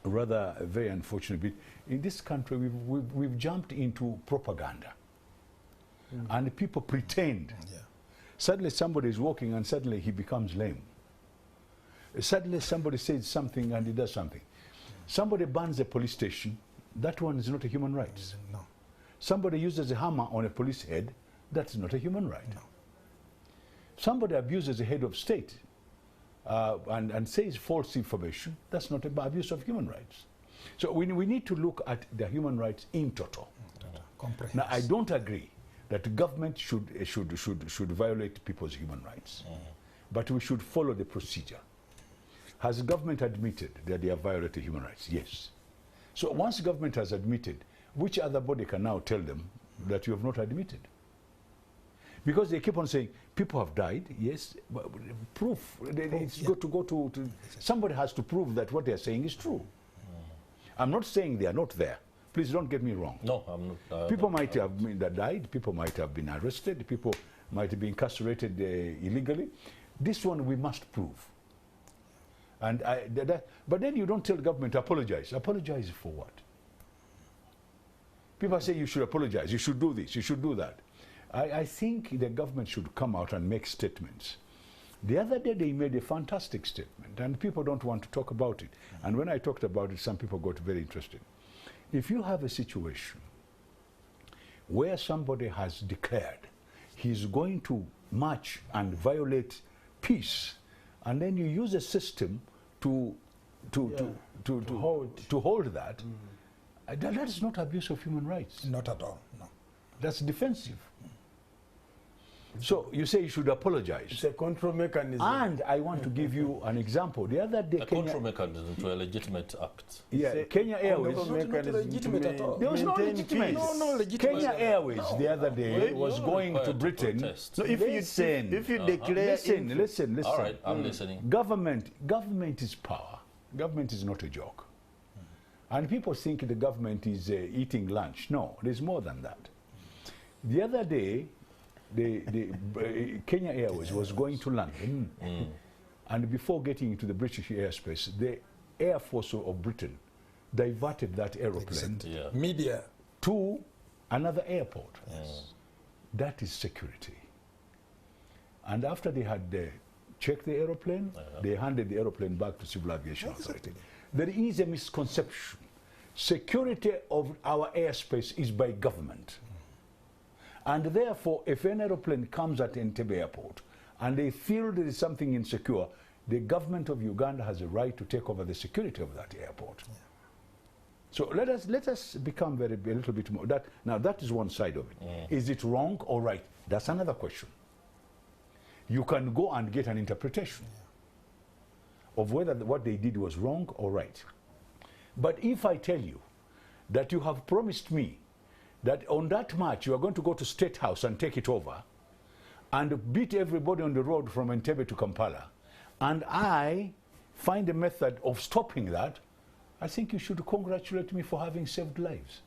rather a very unfortunate bit in this country, we've jumped into propaganda. And people pretend. Suddenly somebody is walking and suddenly he becomes lame. Suddenly somebody says something and he does something. Somebody burns a police station, that one is not a human right. No. Somebody uses a hammer on a police head, that's not a human right. No. Somebody abuses the head of state and says false information, that's not an abuse of human rights. So we need to look at the human rights in total. Now, I don't agree that the government should violate people's human rights, but we should follow the procedure. Has the government admitted that they have violated human rights? Yes. So once the government has admitted, which other body can now tell them that you have not admitted? Because they keep on saying, people have died, yes, but proof. It's got to go to, somebody has to prove that what they're saying is true. I'm not saying they are not there. Please don't get me wrong. No, I'm not. People might have died, people might have been arrested, people might have been incarcerated illegally. This one we must prove. And but then you don't tell government, apologize. Apologize for what? People say you should apologize, you should do this, you should do that. I think the government should come out and make statements. The other day they made a fantastic statement and people don't want to talk about it. And when I talked about it, some people got very interested. If you have a situation where somebody has declared he's going to march and violate peace, and then you use a system to hold that, that is not abuse of human rights. Not at all, no. That's defensive. So you say you should apologize. It's a control mechanism. And I want to give you an example. The other day, a control mechanism to a legitimate act. Yeah, Kenya Airways. Not legitimate at all. There was no legitimate. No legitimate. Kenya Airways the other day was going to Britain. Protest. No, if you declare, listen. All right, I'm listening. Government is power. Government is not a joke. And people think the government is eating lunch. No, there's more than that. The other day, the Kenya Airways was going to London, and before getting into the British airspace, the Air Force of Britain diverted that aeroplane media to another airport. That is security. And after they had checked the aeroplane, they handed the aeroplane back to Civil Aviation Authority. There is a misconception. Security of our airspace is by government. And therefore, if an aeroplane comes at Entebbe Airport and they feel there is something insecure, the government of Uganda has a right to take over the security of that airport. So let us become a little bit more. Now that is one side of it. Is it wrong or right? That's another question. You can go and get an interpretation of whether what they did was wrong or right. But if I tell you that you have promised me that on that march you are going to go to State House and take it over and beat everybody on the road from Entebbe to Kampala, and I find a method of stopping that, I think you should congratulate me for having saved lives.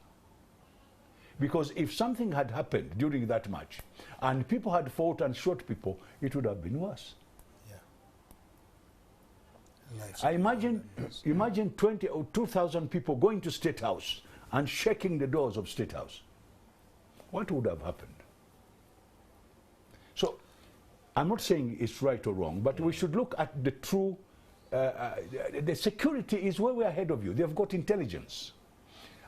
Because if something had happened during that march and people had fought and shot people, it would have been worse. I imagine 20 or 2,000 people going to State House and shaking the doors of State House. What would have happened? So I'm not saying it's right or wrong, but we should look at the true, the security is way ahead of you. They've got intelligence.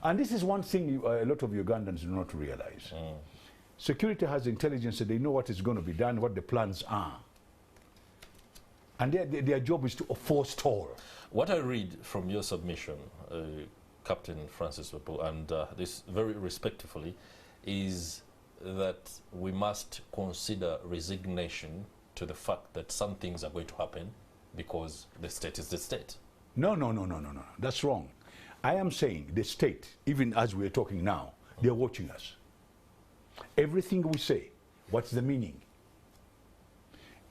And this is one thing a lot of Ugandans do not realize. Security has intelligence, so they know what is going to be done, what the plans are. And their job is to forestall. What I read from your submission, Captain Francis Babu, and this very respectfully, is that we must consider resignation to the fact that some things are going to happen because the state is the state. No. That's wrong. I am saying the state, even as we're talking now, they're watching us. Everything we say, what's the meaning?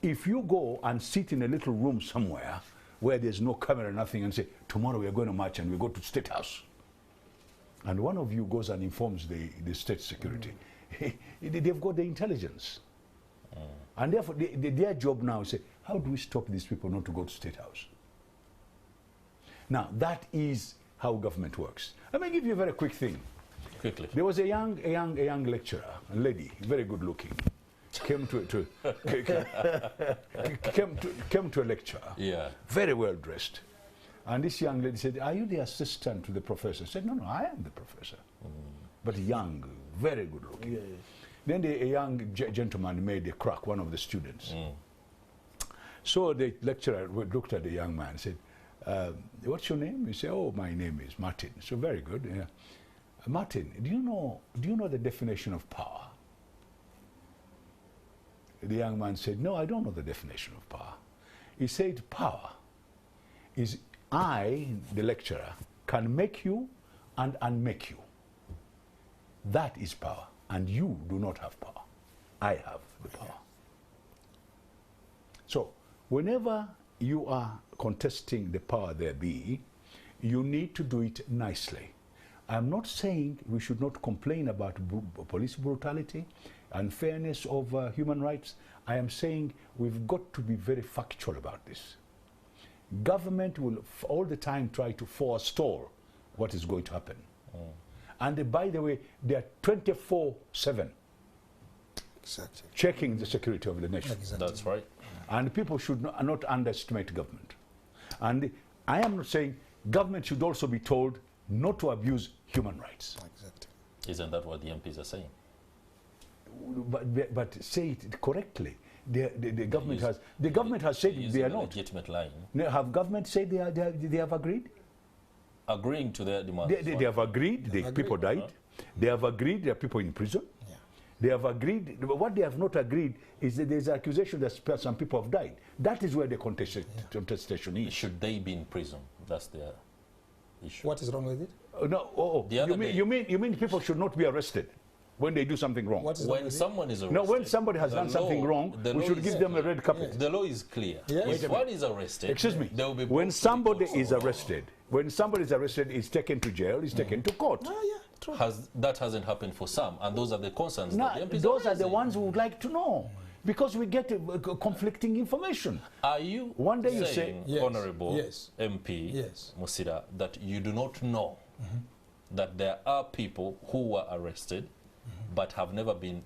If you go and sit in a little room somewhere where there's no camera, nothing, and say, tomorrow we're going to march and we go to State House, and one of you goes and informs the state security, they've got the intelligence. And therefore, their job now is say, how do we stop these people not to go to State House? Now, that is how government works. Let me give you a very quick thing. Quickly. There was a young lecturer, a lady, very good looking, came to a lecture, very well dressed. And this young lady said, are you the assistant to the professor? I said, no, I am the professor. But young, very good looking. Then a young gentleman made a crack, one of the students. So the lecturer looked at the young man and said, what's your name? You say, oh, my name is Martin. So very good. Yeah. Martin, do you know the definition of power? The young man said, no, I don't know the definition of power. He said, power is I, the lecturer, can make you and unmake you. That is power. And you do not have power. I have the power. So, whenever you are contesting the power there be, you need to do it nicely. I'm not saying we should not complain about police brutality, unfairness of human rights. I am saying we've got to be very factual about this. Government will all the time try to forestall what is going to happen. And by the way, they are 24/7 Exactly. checking the security of the nation. Exactly. That's right. And people should not underestimate government. And I am not saying government should also be told not to abuse human rights. Exactly. Isn't that what the MPs are saying? But say it correctly. The government has said they are not. Legitimate line. Have government said they have agreed? Agreeing to their demands. They have agreed. People died. They have agreed. There are people in prison. Yeah. They have agreed. What they have not agreed is that there's an accusation that some people have died. That is where the contestation is. Should they be in prison? That's their issue. What is wrong with it? No. The other You mean people should not be arrested when they do something wrong? What is wrong When with it? someone is arrested, No, when somebody has done something wrong, we should give them a red carpet. the law is clear. Yes. If one is arrested, Excuse me. they will be When brought to the somebody court. is arrested, he's taken to jail, he's taken to court. Ah, yeah, true. That hasn't happened for some, and those are the concerns No, that the MPs those are the raising. ones who would like to know, because we get conflicting information. Are you One day you say- saying, Yes, Honorable yes, MP yes. Musila, that you do not know that there are people who were arrested but have never been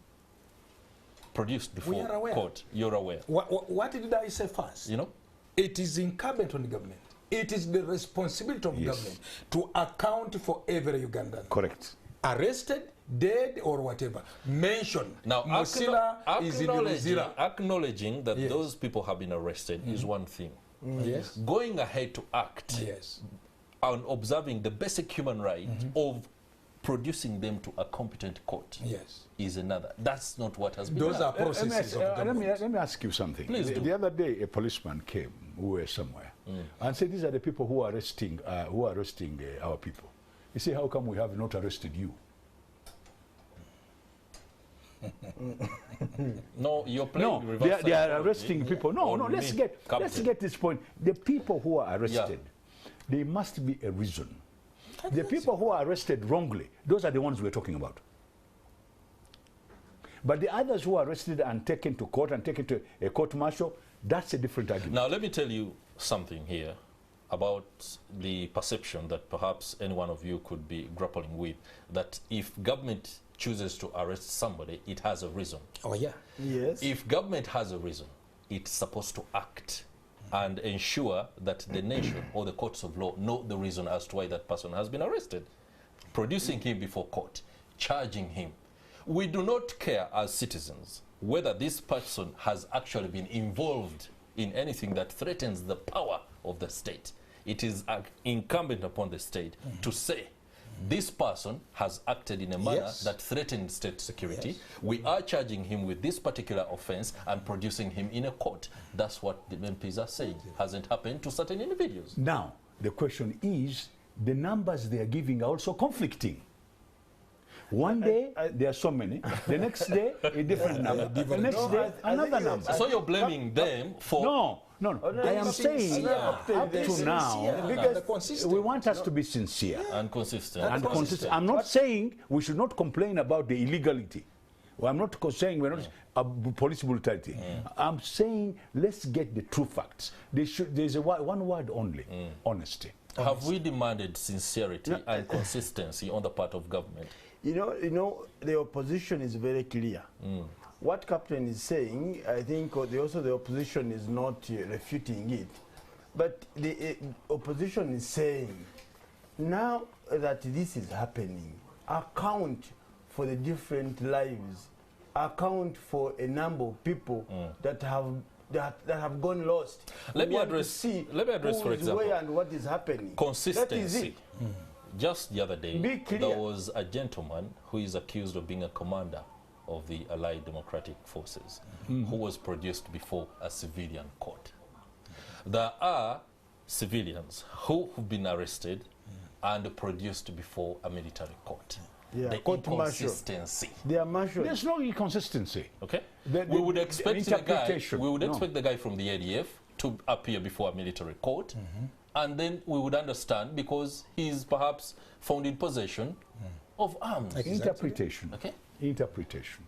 produced We before are aware. court? You're aware. What did I say first? You know? It is incumbent on the government. It is the responsibility of Yes. government to account for every Ugandan. Correct. Arrested, dead, or whatever. Mention. Now, Musila is in the Musila. acknowledging that Yes. those people have been arrested is one thing. Yes. Going ahead to act Yes. on observing the basic human right of producing them to a competent court Yes. is another. That's not what has been Those done. are processes of government. Let me ask you something. Please do. The other day, a policeman came, who were somewhere, and said, these are the people who are arresting our people. You say, how come we have not arrested you? No, you're playing No, reverse they are psychology. arresting people. No, Or no, you let's mean get this point. The people who are arrested, there must be a reason. The people who are arrested wrongly, those are the ones we're talking about. But the others who are arrested and taken to court and taken to a court martial, that's a different argument. Now, let me tell you something here about the perception that perhaps any one of you could be grappling with, that if government chooses to arrest somebody, it has a reason. Oh, yeah. Yes. If government has a reason, it's supposed to act and ensure that the nation or the courts of law know the reason as to why that person has been arrested, producing him before court, charging him. We do not care as citizens whether this person has actually been involved in anything that threatens the power of the state. It is incumbent upon the state to say, this person has acted in a manner Yes. that threatened state security. Yes. We are charging him with this particular offense and producing him in a court. That's what the MPs are saying. Hasn't happened to certain individuals. Now, the question is, the numbers they are giving are also conflicting. One day, there are so many. The next day, a different number. The next day, another number. So you're blaming them for... No. I am saying, up to now, Because we want us to be sincere and consistent. and consistent. I'm not saying we should not complain about the illegality. Well, I'm not saying we're not police brutality. I'm saying let's get the true facts. There's one word only: honesty. Have we demanded sincerity and consistency on the part of government? You know, the opposition is very clear. What Captain is saying, I think the opposition is not refuting it. But the opposition is saying, now that this is happening, account for the different lives, account for a number of people that have that have gone lost. Let We me want to address, see let me address, who for is example, where and what is happening. consistency. That is it. Just the other day, Be clear. there was a gentleman who is accused of being a commander of the Allied Democratic Forces, who was produced before a civilian court. There are civilians who have been arrested and produced before a military court. Yeah, The court martial. inconsistency. They are marshaled. There's no inconsistency. Okay, The- we the- would the expect the guy. interpretation. We would No. expect the guy from the ADF to appear before a military court, and then we would understand because he's perhaps found in possession of arms. Exactly. Interpretation. Okay. Interpretation.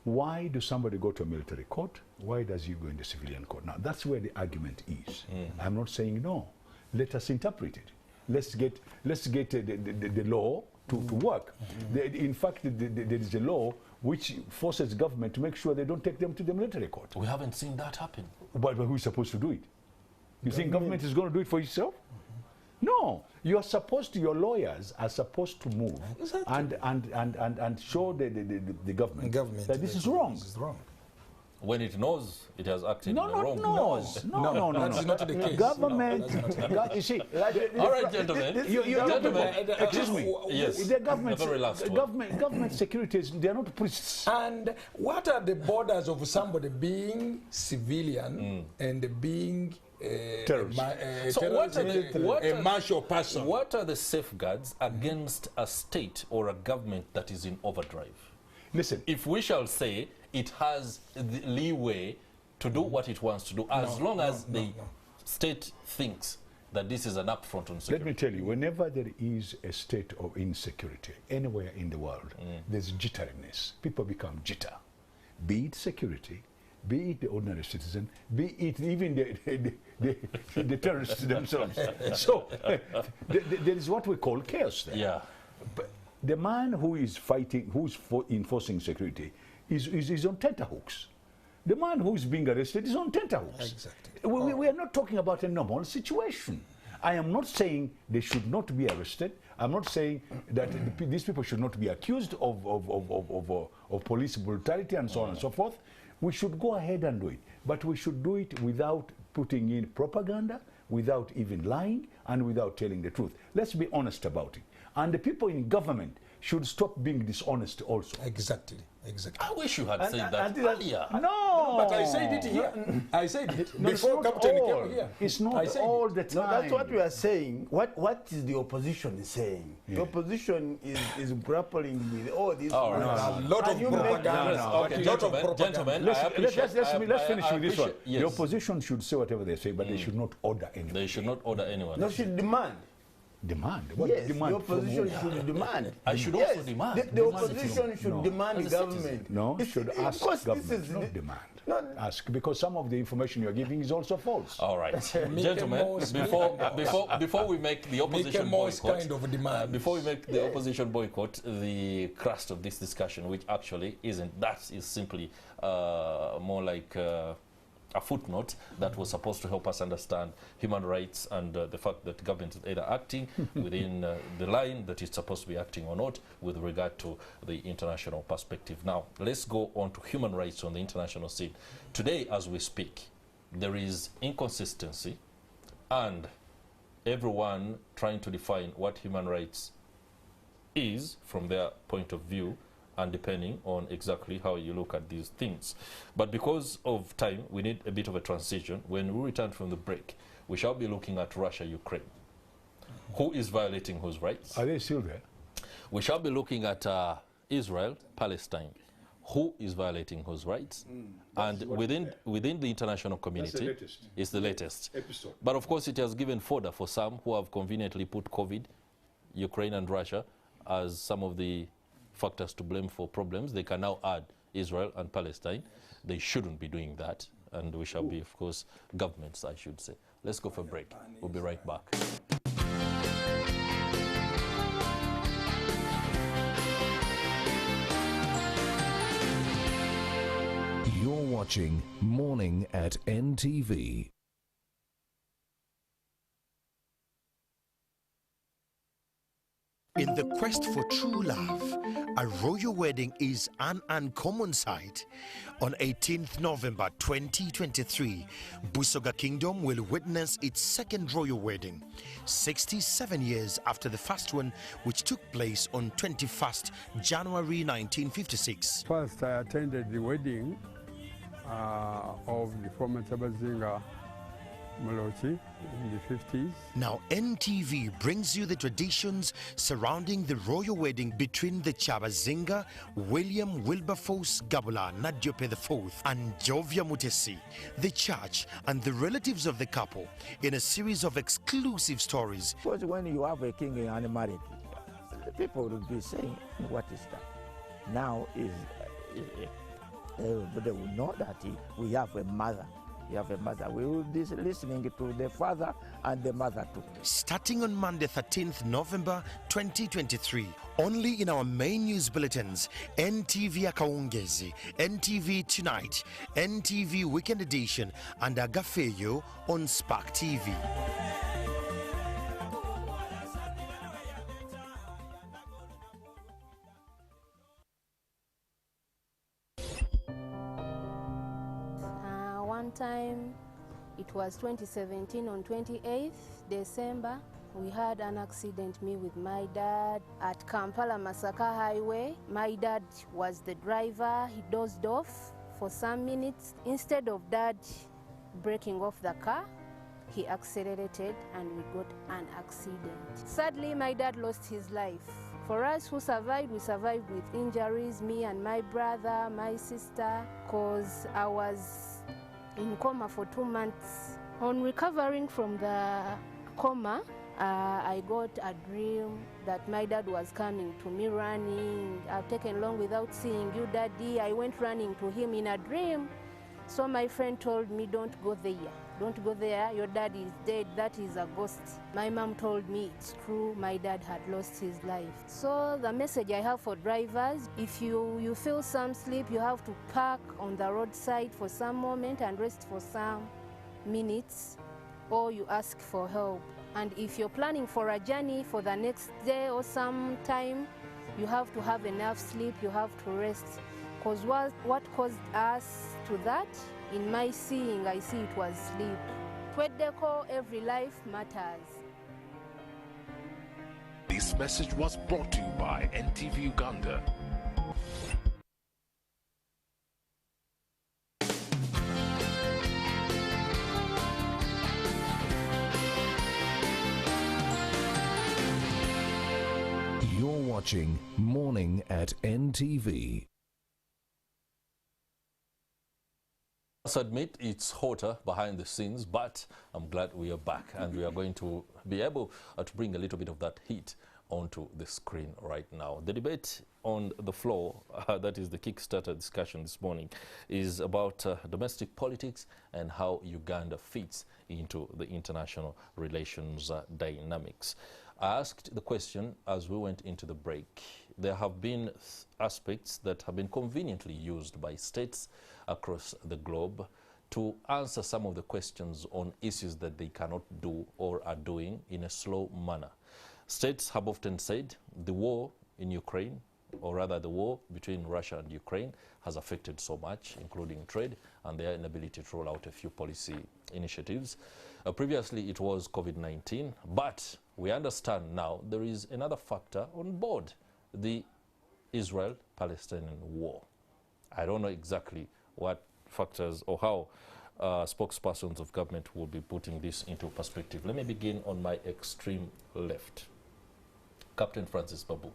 Why does somebody go to a military court? Why does he go in the civilian court? Now, that's where the argument is. I'm not saying no. Let us interpret it. Let's get the law to work. In fact, there is a law which forces government to make sure they don't take them to the military court. We haven't seen that happen. But who's supposed to do it? You think government is going to do it for itself? No, you're supposed to, your lawyers are supposed to move and show the government, that this is wrong. This is wrong. When it knows it has acted No, in the not wrong. knows. No. That's not the case. Government, you see, All right, gentlemen. Gentlemen, excuse me. Yes. The government, The very last one. government securities, they are not priests. And what are the borders of somebody being civilian and being Terrorist. So what are a martial person? What are the safeguards against a state or a government that is in overdrive? Listen, If we shall say it has the leeway to do what it wants to do, as long as the state thinks that this is an upfront on let security. me tell you, whenever there is a state of insecurity anywhere in the world, there's jitteriness. People become jitter. Be it security, be it the ordinary citizen, be it even the terrorists themselves. So there is what we call chaos there. Yeah. But the man who is fighting, who's enforcing security, is on tenterhooks. The man who is being arrested is on tenterhooks. Exactly. We are not talking about a normal situation. I am not saying they should not be arrested. I'm not saying that these people should not be accused of police brutality and so on and so forth. We should go ahead and do it. But we should do it without putting in propaganda, without even lying, and without telling the truth. Let's be honest about it. And the people in government should stop being dishonest also. Exactly. Exactly. I wish you had said that earlier. No! But I said it here. I said it No, it's before not Captain all. came here. It's I not said all it. the time. No, that's what we are saying. What is the opposition saying? The opposition is grappling with all these. All right. A lot of And you make- propaganda. No, Okay, A lot of gentlemen, propaganda. gentlemen, Let's I appreciate- let's I finish with this one. appreciate- yes. The opposition should say whatever they say, but they should not order anyone. They should not order anyone. No, should demand. Demand. What Yes, demand the from opposition who? should demand. I should Yes, also demand. The Demand opposition it. should No. demand As the a government. citizen. No, It's- should of ask course, government, this is not demand. No. Ask, because some of the information you're giving is also false. All right, Mickey gentlemen. Mouse, Before we make the opposition Mouse boycott, kind of demand. before we make the opposition boycott, the crust of this discussion, which actually isn't, that is simply more like a footnote that was supposed to help us understand human rights and the fact that government is either acting within the line that it's supposed to be acting or not with regard to the international perspective. Now, let's go on to human rights on the international scene. Today, as we speak, there is inconsistency and everyone trying to define what human rights is from their point of view and depending on exactly how you look at these things. But because of time, we need a bit of a transition. When we return from the break, we shall be looking at Russia, Ukraine. Who is violating whose rights? Are they still there? We shall be looking at Israel, Palestine. Who is violating whose rights? And within the international community, latest. it's the latest episode. But of course, it has given fodder for some who have conveniently put COVID, Ukraine and Russia as some of the factors to blame for problems. They can now add Israel and Palestine. They shouldn't be doing that. And we shall be, of course, governments, I should say. Let's go for a break. We'll be right back. You're watching Morning at NTV. In the quest for true love, a royal wedding is an uncommon sight. On 18th November 2023, Busoga Kingdom will witness its second royal wedding, 67 years after the first one, which took place on 21st January 1956. First, I attended the wedding of the former Chabazinga Malochi in the 50s. Now NTV brings you the traditions surrounding the royal wedding between the Chabazinga, William Wilberforce Gabula Nadiope IV and Jovia Mutesi, the church and the relatives of the couple in a series of exclusive stories. Because when you have a king and married, people will be saying, what is that? Now they will know that we have a mother. We have a mother. We will be listening to the father and the mother too. Starting on Monday, 13th November 2023, only in our main news bulletins, NTV Akaungezi, NTV Tonight, NTV Weekend Edition, and Agafeyo on Spark TV. One time, it was 2017 on 28th December, we had an accident, me with my dad, at Kampala Masaka Highway. My dad was the driver. He dozed off for some minutes. Instead of dad breaking off the car, he accelerated and we got an accident. Sadly, my dad lost his life. For us who survived, we survived with injuries, me and my brother, my sister, because I was in coma for 2 months. On recovering from the coma, I got a dream that my dad was coming to me running. I've taken long without seeing you, Daddy. I went running to him in a dream. So my friend told me, don't go there. Don't go there, your dad is dead, that is a ghost. My mom told me it's true, my dad had lost his life. So the message I have for drivers, if you feel some sleep, you have to park on the roadside for some moment and rest for some minutes, or you ask for help. And if you're planning for a journey for the next day or some time, you have to have enough sleep, you have to rest. Because what caused us to that, in my seeing, I see it was sleep. Twedeco, every life matters. This message was brought to you by NTV Uganda. You're watching Morning at NTV. I must admit it's hotter behind the scenes, but I'm glad we are back and we are going to be able to bring a little bit of that heat onto the screen right now. The debate on the floor, that is the Kickstarter discussion this morning, is about domestic politics and how Uganda fits into the international relations dynamics. I asked the question as we went into the break. There have been aspects that have been conveniently used by states across the globe to answer some of the questions on issues that they cannot do or are doing in a slow manner. States have often said the war in Ukraine, or rather the war between Russia and Ukraine, has affected so much, including trade and their inability to roll out a few policy initiatives. Previously it was COVID-19, but we understand now there is another factor on board, the Israel-Palestinian war. I don't know exactly what factors or how spokespersons of government will be putting this into perspective. Let me begin on my extreme left. Captain Francis Babu.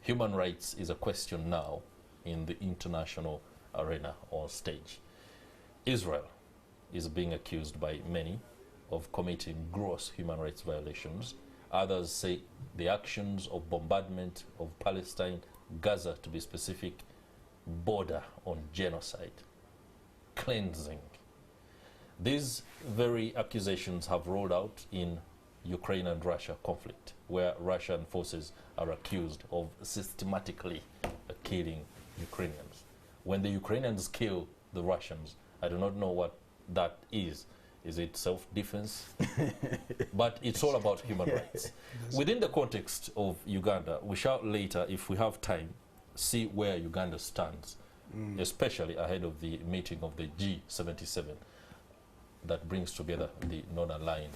Human rights is a question now in the international arena or stage. Israel is being accused by many of committing gross human rights violations. Others say the actions of bombardment of Palestine, Gaza to be specific, border on genocide, cleansing. These very accusations have rolled out in Ukraine and Russia conflict, where Russian forces are accused of systematically killing Ukrainians. When the Ukrainians kill the Russians, I do not know what that is Is it self-defense? But it's all about human rights. Within the context of Uganda, we shall later, if we have time, see where Uganda stands, especially ahead of the meeting of the G77 that brings together the non-aligned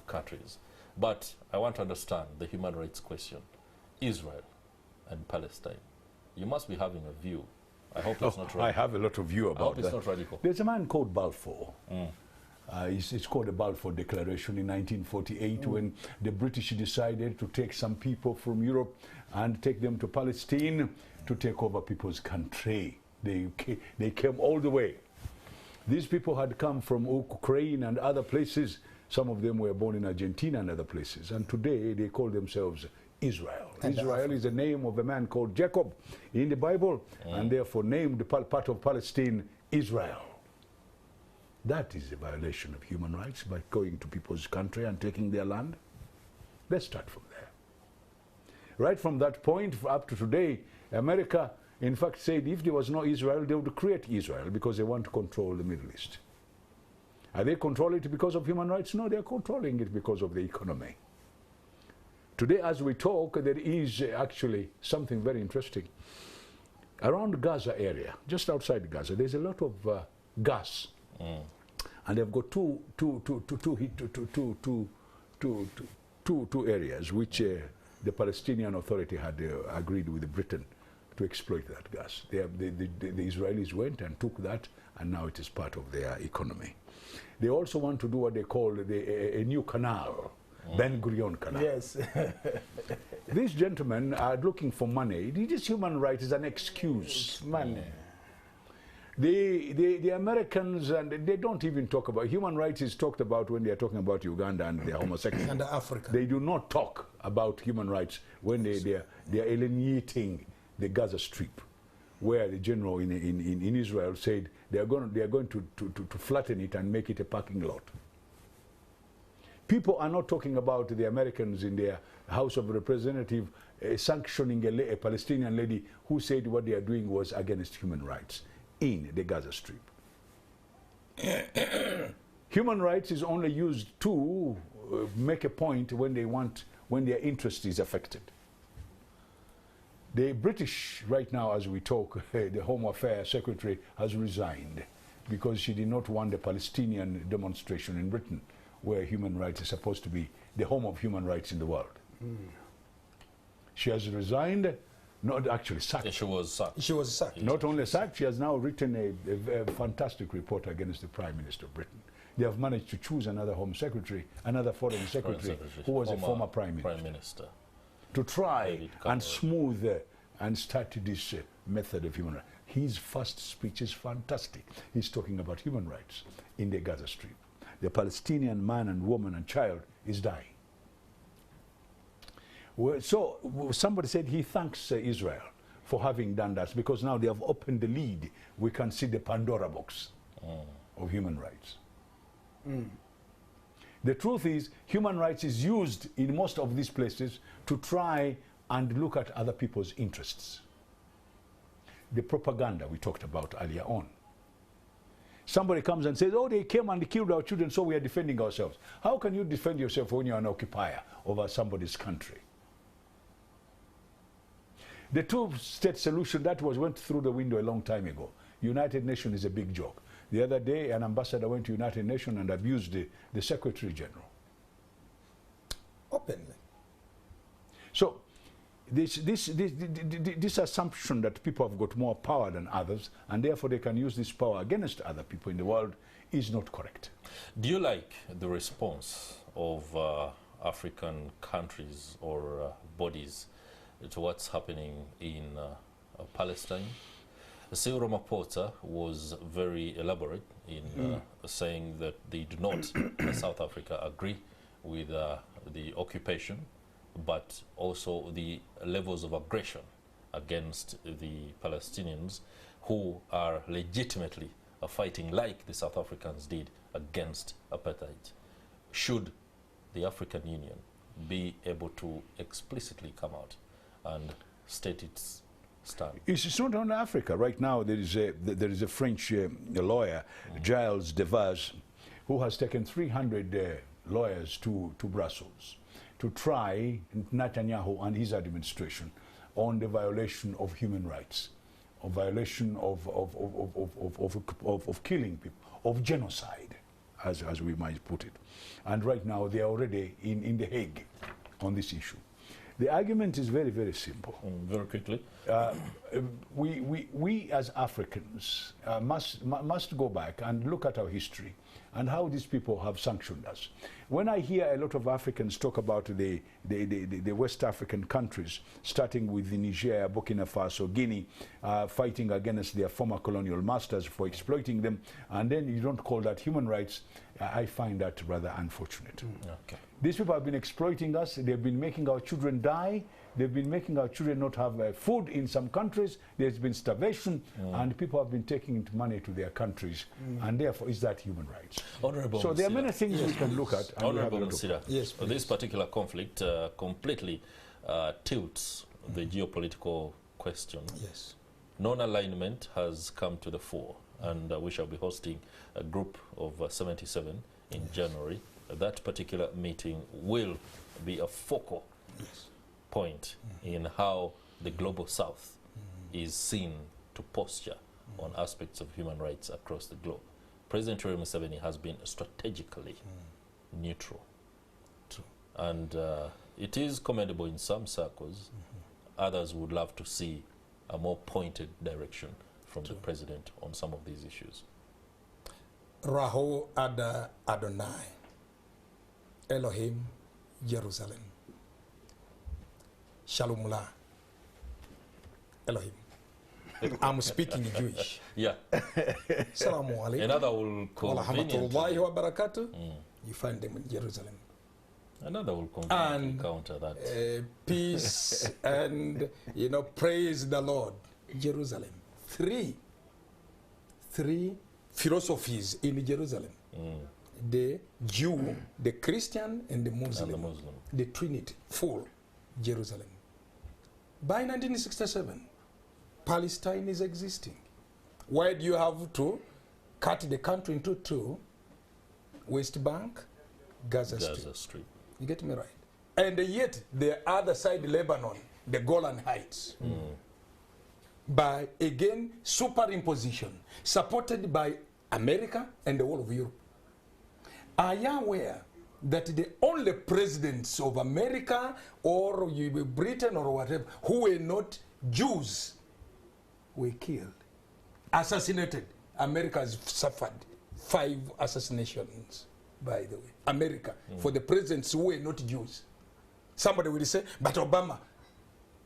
countries. But I want to understand the human rights question. Israel and Palestine. You must be having a view. I hope it's not radical. I have a lot of view about that. It's not radical. There's a man called Balfour. It's called the Balfour Declaration in 1948 when the British decided to take some people from Europe and take them to Palestine to take over people's country. They came all the way. These people had come from Ukraine and other places. Some of them were born in Argentina and other places. And today they call themselves Israel. And Israel is the name of a man called Jacob in the Bible, and therefore named part of Palestine Israel. That is a violation of human rights by going to people's country and taking their land. Let's start from there. Right from that point up to today, America, in fact, said if there was no Israel, they would create Israel because they want to control the Middle East. Are they controlling it because of human rights? No, they're controlling it because of the economy. Today, as we talk, there is actually something very interesting. Around Gaza area, just outside Gaza, there's a lot of gas. And they've got two areas which the Palestinian Authority had agreed with Britain to exploit that gas. The Israelis went and took that, and now it is part of their economy. They also want to do what they call a new canal, Ben Gurion Canal. Yes. These gentlemen are looking for money. This human right is an excuse. It's money. The Americans, and they don't even talk about human rights is talked about when they are talking about Uganda and their homosexuals. And Africa. They do not talk about human rights when they are alienating the Gaza Strip, where the general in Israel said they are going to flatten it and make it a parking lot. People are not talking about the Americans in their House of Representatives sanctioning a Palestinian lady who said what they are doing was against human rights in the Gaza Strip. Human rights is only used to make a point when their interest is affected. The British, right now as we talk, the Home Affairs Secretary has resigned because she did not want the Palestinian demonstration in Britain, where human rights is supposed to be the home of human rights in the world. She has resigned, not actually sacked. She was sacked. She was sacked. Not only sacked, she has now written a fantastic report against the Prime Minister of Britain. They have managed to choose another Home Secretary, another Foreign Secretary, who was a former Prime Minister. To try and smooth and start this method of human rights. His first speech is fantastic. He's talking about human rights in the Gaza Strip. The Palestinian man and woman and child is dying. So somebody said he thanks Israel for having done that because now they have opened the lid. We can see the Pandora box of human rights. The truth is, human rights is used in most of these places to try and look at other people's interests. The propaganda we talked about earlier on. Somebody comes and says, oh, they came and killed our children, so we are defending ourselves. How can you defend yourself when you're an occupier over somebody's country? The two-state solution, that went through the window a long time ago. United Nations is a big joke. The other day, an ambassador went to United Nations and abused the Secretary General. Openly. So, this assumption that people have got more power than others, and therefore they can use this power against other people in the world, is not correct. Do you like the response of African countries or bodies to what's happening in Palestine? Cyril Ramaphosa was very elaborate in saying that they do not, South Africa, agree with the occupation, but also the levels of aggression against the Palestinians who are legitimately fighting like the South Africans did against apartheid. Should the African Union be able to explicitly come out and state its stand? It's not only Africa. Right now there is a French lawyer, Gilles Devaz, who has taken 300 lawyers to Brussels to try Netanyahu and his administration on the violation of human rights, of violation of killing people, of genocide, as we might put it. And right now they are already in The Hague on this issue. The argument is very, very simple. Very quickly. We as Africans must go back and look at our history and how these people have sanctioned us. When I hear a lot of Africans talk about the West African countries, starting with Niger, Burkina Faso, Guinea, fighting against their former colonial masters for exploiting them, and then you don't call that human rights, I find that rather unfortunate. Okay. These people have been exploiting us. They've been making our children die. They've been making our children not have food in some countries. There's been starvation, and people have been taking money to their countries. And therefore, is that human rights? Honorable so there are many things we can look at. Honorable Musila, yes, this particular conflict completely tilts the geopolitical question. Yes. Non-alignment has come to the fore, and we shall be hosting a group of 77 in January. That particular meeting will be a focal point in how the global south is seen to posture on aspects of human rights across the globe. President Yoweri Museveni has been strategically neutral. True. And it is commendable in some circles. Others would love to see a more pointed direction from the president on some of these issues. Raho Ada Adonai, Elohim, Jerusalem. Shalom La, Elohim. I'm speaking Jewish. Yeah. Salamu alaikum. Another will Alhamdulillahi wa barakatuh. You find them in Jerusalem. Another will conveniently counter that. Peace and, praise the Lord. Jerusalem. Three philosophies in Jerusalem. The Jew, the Christian, and the Muslim. The Trinity, full Jerusalem. By 1967, Palestine is existing. Why do you have to cut the country into two? West Bank, Gaza Strip. You get me right? And yet, the other side, Lebanon, the Golan Heights. By, again, superimposition, supported by America and the whole of Europe. Are you aware that the only presidents of America or Britain or whatever who were not Jews were killed, assassinated? America has suffered 5 assassinations, by the way. America, for the presidents who were not Jews. Somebody will say, but Obama,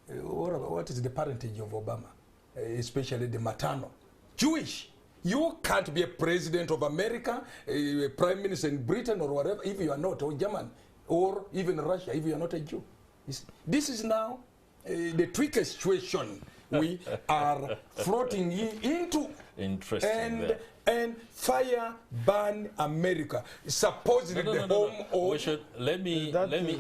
what is the parentage of Obama? Especially the maternal. Jewish. You can't be a president of America, a prime minister in Britain or whatever, if you are not, or German, or even Russia, if you are not a Jew. This is now the tricky situation we are floating into. Interesting. And fire ban America, supposedly the home of. We should, let me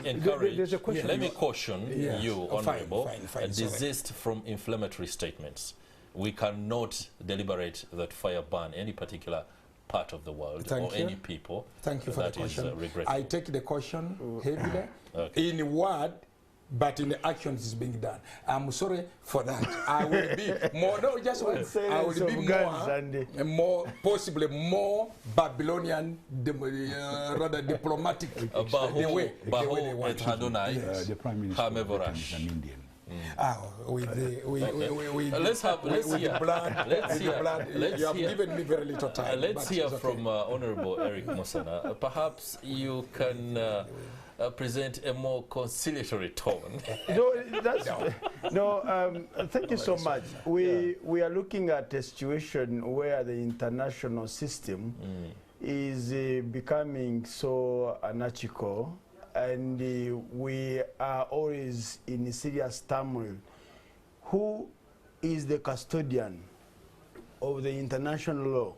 encourage. There's a question. Let me caution you, Honorable, desist sorry. from inflammatory statements. We cannot deliberate that fire ban any particular part of the world any people. Thank you for the caution. Regretful. I take the caution heavily in word, but in the actions is being done. I'm sorry for that. I will be more, no, just one. I will be more, possibly more Babylonian, rather diplomatic. The way they want to. The Prime Minister of Britain is an Indian. Let's hear. You have given me very little time. Let's hear from Honorable Eric Musana. Perhaps you can present a more conciliatory tone. Thank you so much. We are looking at a situation where the international system is becoming so anarchical, and we are always in serious turmoil. Who is the custodian of the international law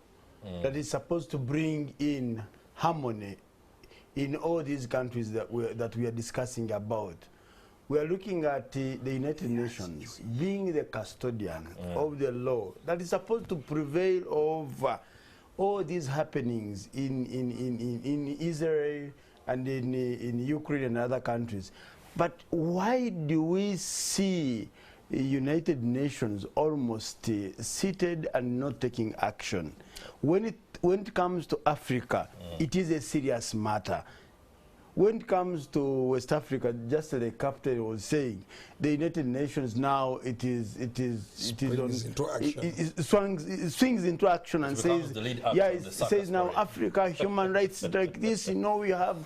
that is supposed to bring in harmony in all these countries that we are discussing about? We are looking at the United Nations being the custodian of the law that is supposed to prevail over all these happenings in Israel and in Ukraine and other countries. But why do we see United Nations almost seated and not taking action? When it comes to Africa, it is a serious matter. When it comes to West Africa, just as the captain was saying, the United Nations now it swings into action and says, it says now Africa, human rights like this. You know, we have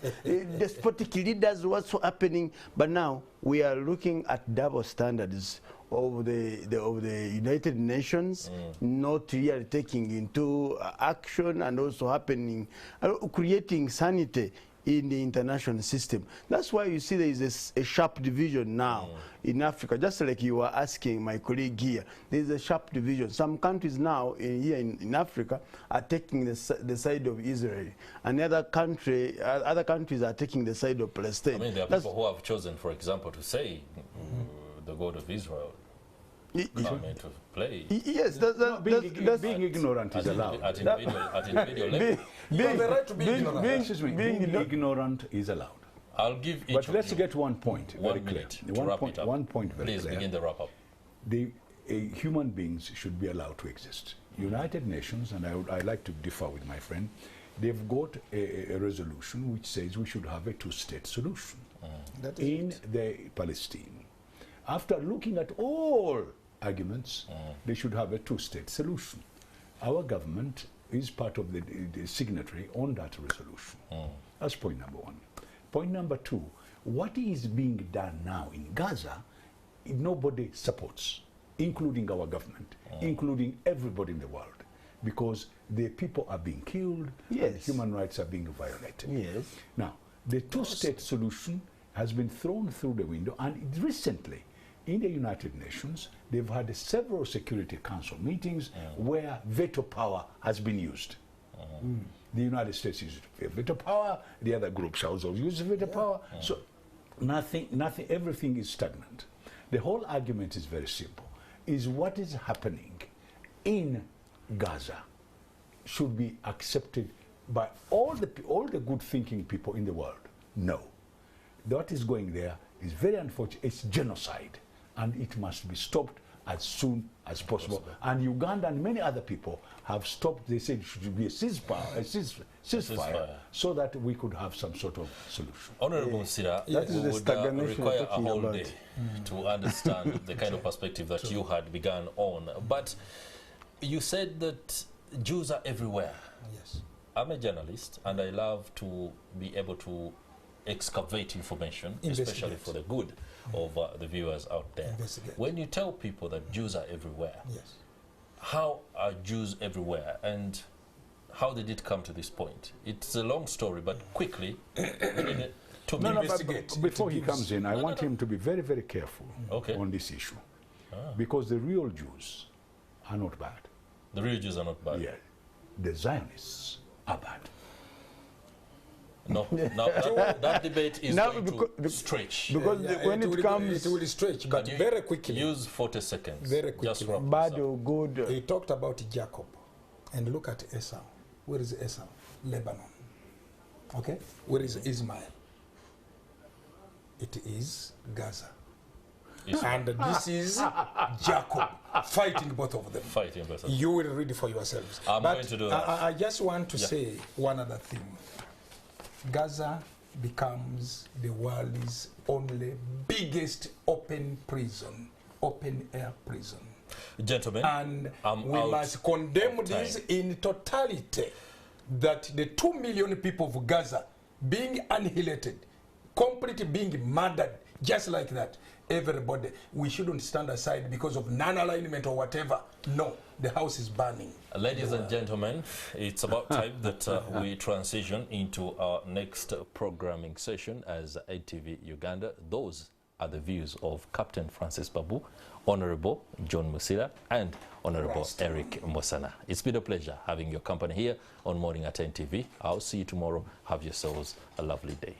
despotic leaders. What's happening? But now we are looking at double standards of the United Nations, not really taking into action and also happening, creating sanity in the international system. That's why you see there is a sharp division now in Africa. Just like you were asking my colleague here, there is a sharp division. Some countries now here in Africa are taking the side of Israel, and other countries are taking the side of Palestine. I mean, there are people who have chosen, for example, to say the God of Israel. Not meant to play. Yes, being ignorant is allowed. At individual level. Being ignorant is allowed. I'll give each But of let's you get one point very 1 clear. minute to wrap it up. One point very Please clear. begin the wrap up. Human beings should be allowed to exist. United Nations, and I like to differ with my friend, they've got a resolution which says we should have a two-state solution in the Palestine. After looking at all arguments, they should have a two-state solution. Our government is part of the signatory on that resolution. That's point number one. Point number two, what is being done now in Gaza, nobody supports, including our government, including everybody in the world, because the people are being killed, and human rights are being violated. Yes. Now, the two-state solution has been thrown through the window, and recently, in the United Nations, they've had several Security Council meetings where veto power has been used. The United States used veto power, the other groups also use veto power. So everything is stagnant. The whole argument is very simple, is what is happening in Gaza should be accepted by all the good thinking people in the world. No. What is going there is very unfortunate. It's genocide, and it must be stopped as soon as possible. And Uganda and many other people have stopped. They said it should be a ceasefire, so that we could have some sort of solution. Honorable Musila, that is the stagnation require a whole about. day to understand the kind of perspective that you had begun on. But you said that Jews are everywhere. Yes. I'm a journalist, and I love to be able to excavate information, especially for the good of the viewers out there. When you tell people that Jews are everywhere, how are Jews everywhere, and how did it come to this point? It's a long story, but quickly, before he comes in, I want him to be very, very careful on this issue, because the real Jews are not bad. The real Jews are not bad? Yeah. The Zionists are bad. No, that debate is going to stretch. Because when it comes... It will stretch, but very quickly. Use 40 seconds. Very quickly. Just wrap bad or good. He talked about Jacob. And look at Esau. Where is Esau? Lebanon. Okay? Where is Ismail? It is Gaza. And this is Jacob fighting both of them. Fighting both of them. You will read it for yourselves. I'm going to do that. I just want to say one other thing. Gaza becomes the world's only biggest open prison, open air prison. Gentlemen, and we must condemn this in totality, that the 2 million people of Gaza being annihilated, completely being murdered, just like that. Everybody, we shouldn't stand aside because of non-alignment or whatever. No, the house is burning. Ladies and gentlemen, it's about time that we transition into our next programming session as NTV Uganda. Those are the views of Captain Francis Babu, Honorable John Musila, and Honorable Eric Musana. It's been a pleasure having your company here on Morning at NTV. I'll see you tomorrow. Have yourselves a lovely day.